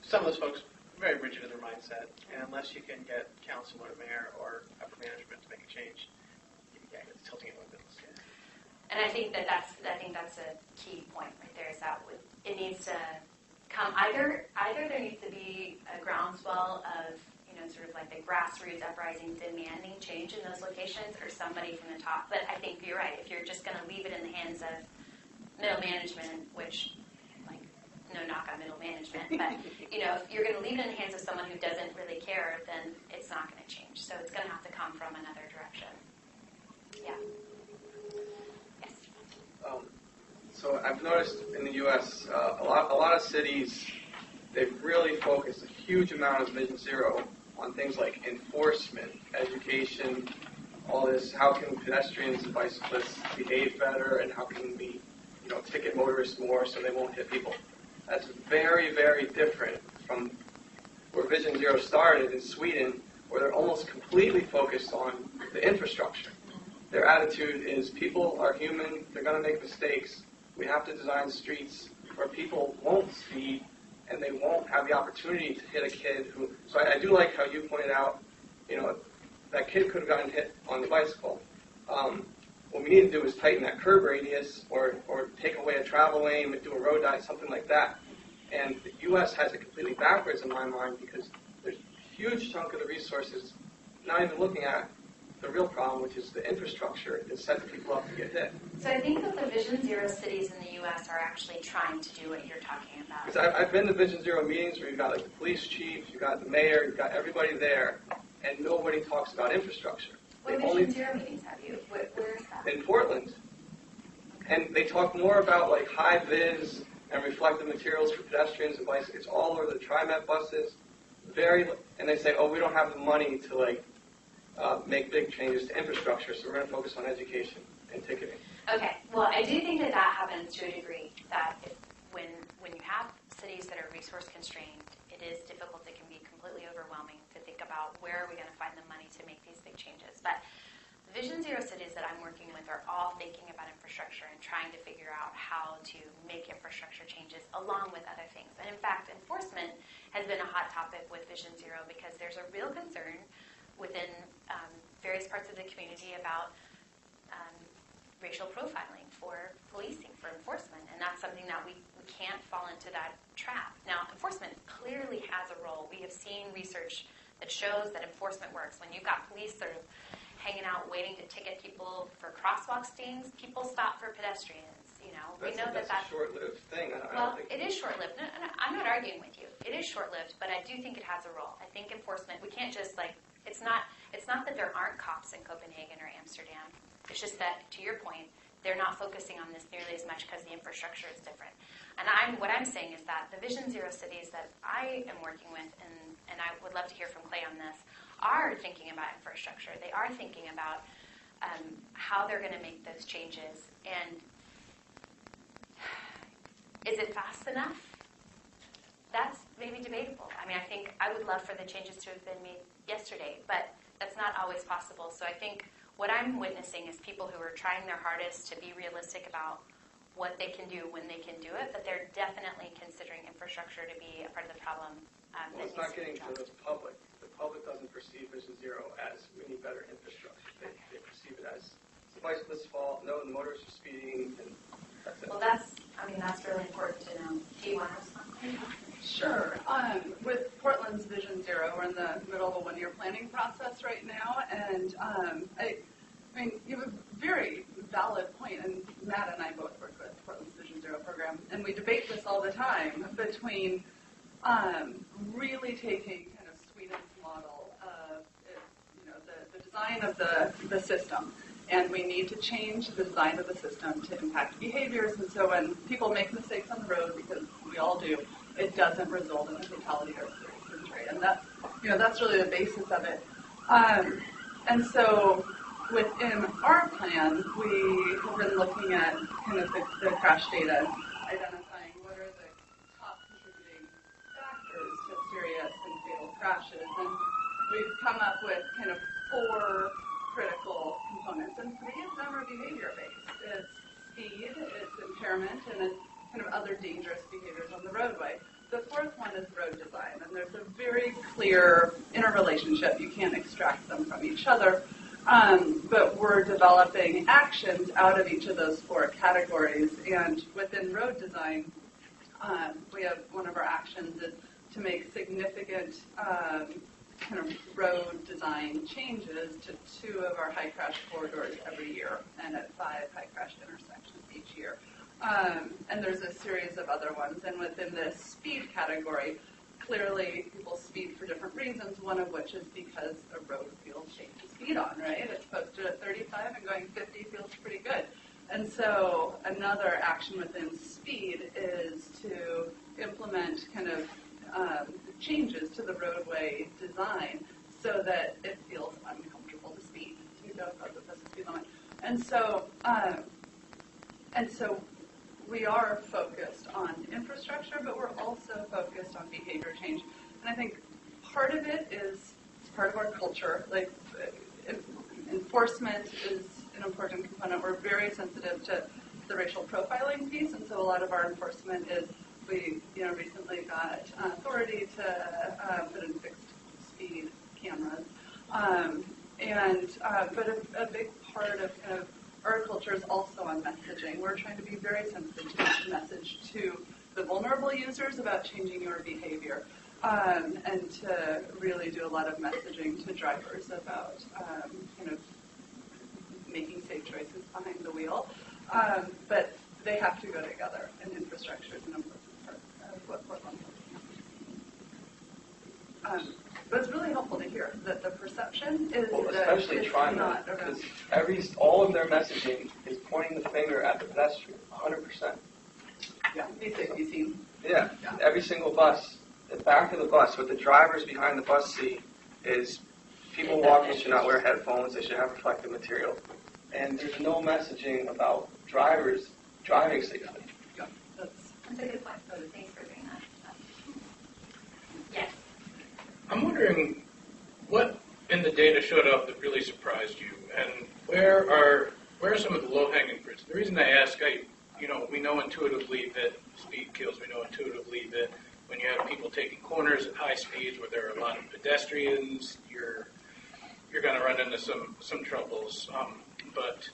some of those folks are very rigid in their mindset, and unless you can get council or mayor or upper management to make a change, it's tilting it a little bit. And I think that's a key point right there. Is that it needs to come either there needs to be a groundswell of sort of like the grassroots uprising demanding change in those locations, or somebody from the top. But I think you're right. If you're just going to leave it in the hands of middle management, which no knock on middle management, but if you're going to leave it in the hands of someone who doesn't really care, then it's not going to change. So it's going to have to come from another direction. Yeah. So I've noticed in the U.S. A lot of cities, they've really focused a huge amount of Vision Zero on things like enforcement, education, all this. How can pedestrians and bicyclists behave better, and how can we, ticket motorists more so they won't hit people? That's very, very different from where Vision Zero started in Sweden, where they're almost completely focused on the infrastructure. Their attitude is people are human, they're going to make mistakes. We have to design streets where people won't speed and they won't have the opportunity to hit a kid who... So I do like how you pointed out, that kid could have gotten hit on the bicycle. what we need to do is tighten that curb radius or take away a travel lane, do a road diet, something like that. And the U.S. has it completely backwards in my mind because there's a huge chunk of the resources not even looking at the real problem, which is the infrastructure that sets people up to get hit. So I think that the Vision Zero cities in the U.S. are actually trying to do what you're talking about. Because I've been to Vision Zero meetings where you've got like the police chief, you've got the mayor, you've got everybody there, and nobody talks about infrastructure. What Vision Zero meetings have you? Where is that? In Portland. And they talk more about like high vis and reflective materials for pedestrians and bicycles. It's all over the TriMet buses. And they say, oh, we don't have the money to like make big changes to infrastructure, so we're going to focus on education and ticketing. Okay. Well, I do think that that happens to a degree. That when you have cities that are resource constrained, it is difficult. It can be completely overwhelming to think about where are we going to find the money to make these big changes. But the Vision Zero cities that I'm working with are all thinking about infrastructure and trying to figure out how to make infrastructure changes along with other things. And in fact, enforcement has been a hot topic with Vision Zero because there's a real concern within various parts of the community about racial profiling for policing, for enforcement. And that's something that we can't fall into that trap. Now, enforcement clearly has a role. We have seen research that shows that enforcement works. When you've got police sort of hanging out waiting to ticket people for crosswalk stings, people stop for pedestrians. You know, we know that's a short-lived thing. It is short-lived. No, I'm not arguing with you. It is short-lived, but I do think it has a role. I think enforcement, we can't just like, it's not that there aren't cops in Copenhagen or Amsterdam. It's just that, to your point, they're not focusing on this nearly as much because the infrastructure is different. And what I'm saying is that the Vision Zero cities that I am working with, and I would love to hear from Clay on this, are thinking about infrastructure. They are thinking about how they're going to make those changes. And is it fast enough? That's maybe debatable. I mean, I think I would love for the changes to have been made yesterday, but that's not always possible. So I think what I'm witnessing is people who are trying their hardest to be realistic about what they can do when they can do it, but they're definitely considering infrastructure to be a part of the problem. Well, it's not getting to the public. The public doesn't perceive Vision Zero as we need better infrastructure. They perceive it as it's the bicyclist's fault, no, the motorists are speeding, and that's it. Well, that's really important to know. Do you want to respond? Sure. With Portland's Vision Zero, we're in the middle of a one-year planning process right now, and I mean, you have a very valid point, and Matt and I both work with Portland's Vision Zero program, and we debate this all the time between really taking kind of Sweden's model of the design of the system, and we need to change the design of the system to impact behaviors, and so when people make mistakes on the road, because we all do, it doesn't result in a fatality or serious injury, and that's really the basis of it. And so within our plan, we have been looking at kind of the crash data, identifying what are the top contributing factors to serious and fatal crashes, and we've come up with kind of 4 critical components, and 3 of them are behavior-based. It's speed, it's impairment, and it's kind of other dangerous behaviors on the roadway. The 4th one is road design, and there's a very clear interrelationship. You can't extract them from each other, but we're developing actions out of each of those 4 categories, and within road design, we have one of our actions is to make significant kind of road design changes to 2 of our high crash corridors every year, and at 5 high crash intersections each year. And there's a series of other ones. And within this speed category, clearly people speed for different reasons, one of which is because a road feels safe to speed on, right? It's posted at 35 and going 50 feels pretty good. And so another action within speed is to implement kind of changes to the roadway design so that it feels uncomfortable to speed. You don't know that that's a speed limit. And so we are focused on infrastructure, but we're also focused on behavior change. And I think part of it is part of our culture. Like enforcement is an important component. We're very sensitive to the racial profiling piece, and so a lot of our enforcement is we recently got authority to put in fixed speed cameras. But a big part of kind of our culture is also on messaging. We're trying to be very sensitive to message to the vulnerable users about changing your behavior, and to really do a lot of messaging to drivers about making safe choices behind the wheel. But they have to go together, and infrastructure is an important part of what Portland's looking at. But it's really helpful to hear that the perception is especially that it's TriMet, not around. because all of their messaging is pointing the finger at the pedestrian, 100%. Yeah, be safe, be seen. Yeah, every single bus. The back of the bus, with the drivers behind the bus seat, is people walking should not wear headphones, they should have reflective material. And there's no messaging about drivers driving safely. Yeah, That's a good point. Thanks for doing that. Yes. I'm wondering what in the data showed up that really surprised you, and where are some of the low-hanging fruits? The reason I ask, we know intuitively that speed kills. We know intuitively that when you have people taking corners at high speeds where there are a lot of pedestrians, you're going to run into some troubles. But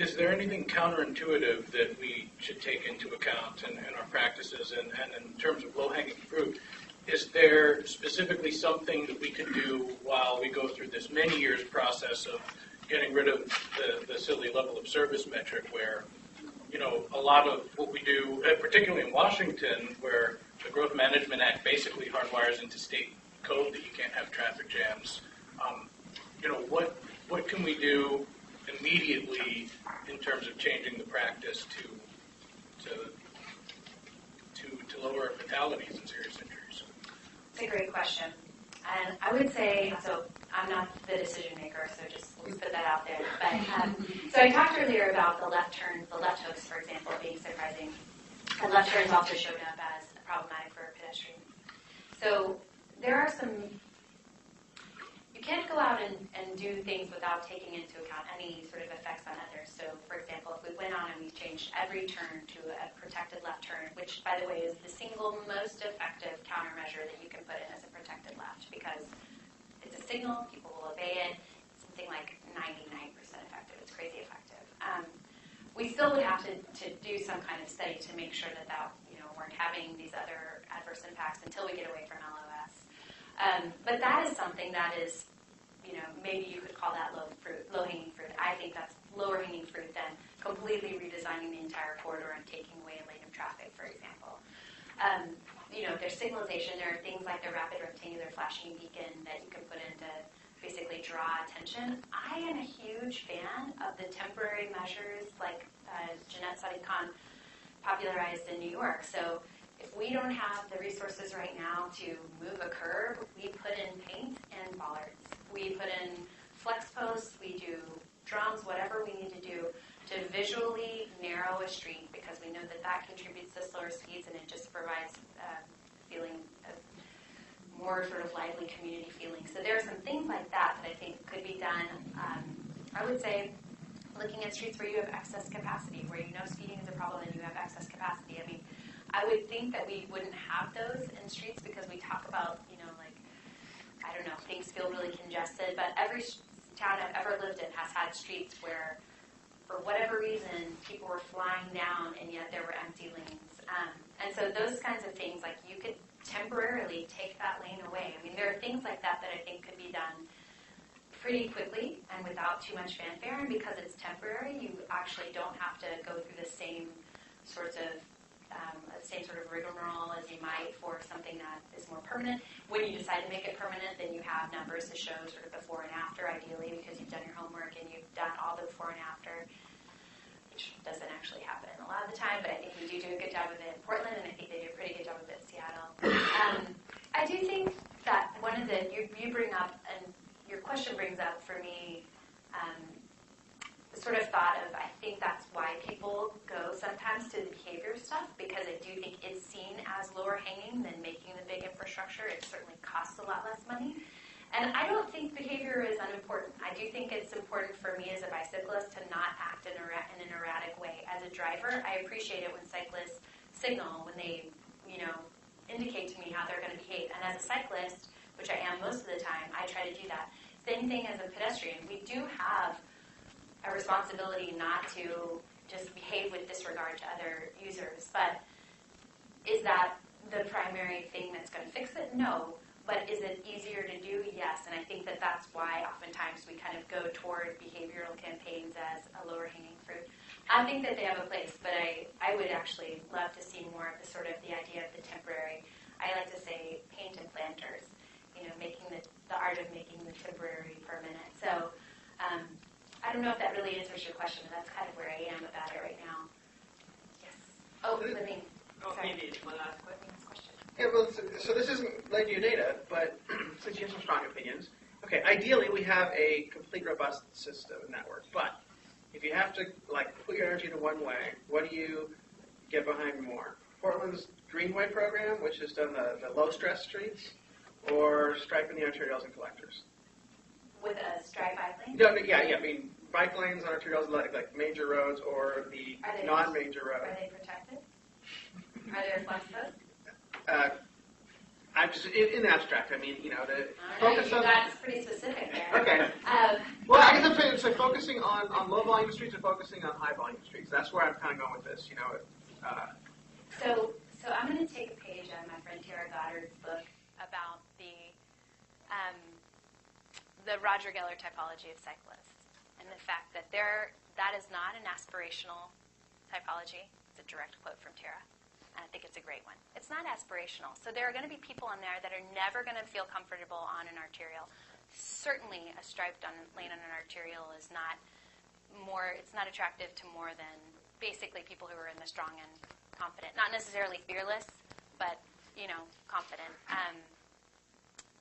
is there anything counterintuitive that we should take into account in our practices? And in terms of low-hanging fruit, is there specifically something that we can do while we go through this many years process of getting rid of the silly level of service metric where, a lot of what we do, particularly in Washington, where the Growth Management Act basically hardwires into state code that you can't have traffic jams. What can we do immediately in terms of changing the practice to lower fatalities and serious injuries? It's a great question. And I would say, so I'm not the decision maker, so just let's put that out there. But so I talked earlier about the left turns, the left hooks, for example, being surprising. And left turns also showed up as problematic for pedestrians. So there are some, you can't go out and do things without taking into account any sort of effects on others. So for example, if we went on and we changed every turn to a protected left turn, which by the way is the single most effective countermeasure that you can put in as a protected left, because it's a signal, people will obey it, it's something like 99% effective, it's crazy effective. We still would have to do some kind of study to make sure that weren't having these other adverse impacts until we get away from LOS. But that is something that is, maybe you could call that low-hanging fruit. I think that's lower-hanging fruit than completely redesigning the entire corridor and taking away a lane of traffic, for example. There's signalization. There are things like the rapid rectangular flashing beacon that you can put in to basically draw attention. I am a huge fan of the temporary measures like Jeanette Sadiq-Khan popularized in New York. So if we don't have the resources right now to move a curb, we put in paint and bollards. We put in flex posts. We do drums, whatever we need to do to visually narrow a street, because we know that contributes to slower speeds and it just provides a feeling of more sort of lively community feeling. So there are some things like that I think could be done. I would say looking at streets where you have excess capacity, where speeding is a problem and you have excess capacity. I mean, I would think that we wouldn't have those in streets because we talk about, things feel really congested, but every town I've ever lived in has had streets where, for whatever reason, people were flying down and yet there were empty lanes. And so those kinds of things, like you could temporarily take that lane away. I mean, there are things like that I think could be done pretty quickly and without too much fanfare. And because it's temporary, you actually don't have to go through the same sort of rigmarole as you might for something that is more permanent. When you decide to make it permanent, then you have numbers to show sort of before and after, ideally, because you've done your homework and you've done all the before and after, which doesn't actually happen a lot of the time, but I think we do a good job of it in Portland, and I think they do a pretty good job of it in Seattle. I do think that one of you bring up, and your question brings up for me, the sort of thought of, I think that's why people go sometimes to the behavior stuff, because I do think it's seen as lower hanging than making the big infrastructure. It certainly costs a lot less money. And I don't think behavior is unimportant. I do think it's important for me as a bicyclist to not act in an erratic way. As a driver, I appreciate it when cyclists signal, when they, indicate to me how they're going to behave. And as a cyclist, which I am most of the time, I try to do that. Same thing as a pedestrian. We do have a responsibility not to just behave with disregard to other users. But is that the primary thing that's going to fix it? No. But is it easier to do? Yes. And I think that that's why oftentimes we kind of go toward behavioral campaigns as a lower hanging fruit. I think that they have a place, but I would actually love to see more of the sort of the idea of the temporary. I like to say paint and planters, making the art of making the temporary permanent. So I don't know if that really answers your question, but that's kind of where I am about it right now. Yes. Oh, Levine. Maybe one last question. Yeah, well, so this isn't related to your data, but since you have some strong opinions, okay, ideally we have a complete robust system network, but if you have to put your energy into one way, what do you get behind more? Portland's Greenway program, which has done the low-stress streets, or striping the arterials and collectors? With a stripe bike lane? No, I mean, bike lanes on arterials, like major roads, or the non-major roads. Are they protected? Are there flex codes? I'm just in abstract. I mean, to focus on. That's pretty specific there. Okay. Well, I guess I'm saying so focusing on low volume streets or focusing on high volume streets. That's where I'm kind of going with this. So I'm going to take a page out of my friend Tara Goddard's book about the Roger Geller typology of cyclists, and the fact that that is not an aspirational typology. It's a direct quote from Tara. And I think it's a great one. It's not aspirational. So there are going to be people on there that are never going to feel comfortable on an arterial. Certainly a striped lane on an arterial is not it's not attractive to more than basically people who are in the strong and confident. Not necessarily fearless, but, confident.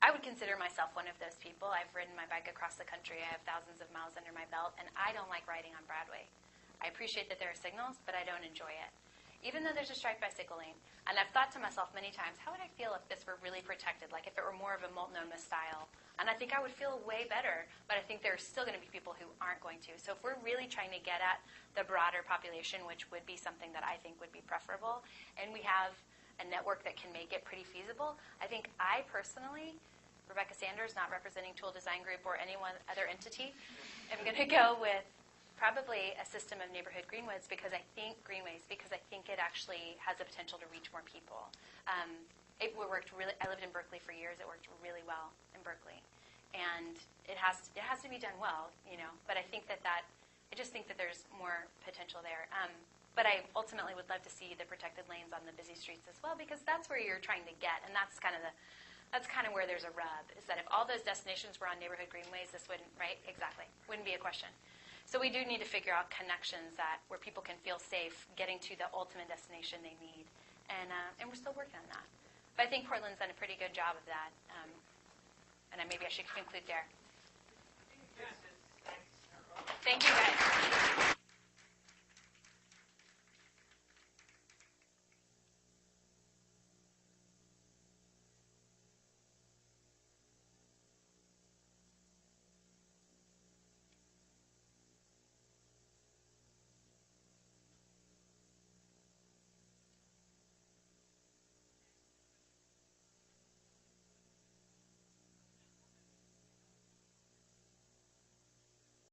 I would consider myself one of those people. I've ridden my bike across the country. I have thousands of miles under my belt, and I don't like riding on Broadway. I appreciate that there are signals, but I don't enjoy it. Even though there's a striped bicycle lane. And I've thought to myself many times, how would I feel if this were really protected, like if it were more of a Multnomah style? And I think I would feel way better, but I think there are still going to be people who aren't going to. So if we're really trying to get at the broader population, which would be something that I think would be preferable, and we have a network that can make it pretty feasible, I think I personally, Rebecca Sanders, not representing Toole Design Group or any one other entity, am going to go with probably a system of neighborhood greenways because I think it actually has the potential to reach more people. It worked really. I lived in Berkeley for years. It worked really well in Berkeley, and it has to be done well, But I think I just think that there's more potential there. But I ultimately would love to see the protected lanes on the busy streets as well because that's where you're trying to get, and that's kind of where there's a rub. Is that if all those destinations were on neighborhood greenways, this wouldn't be a question. So we do need to figure out connections where people can feel safe getting to the ultimate destination they need. And we're still working on that. But I think Portland's done a pretty good job of that. And maybe I should conclude there. Thank you, guys.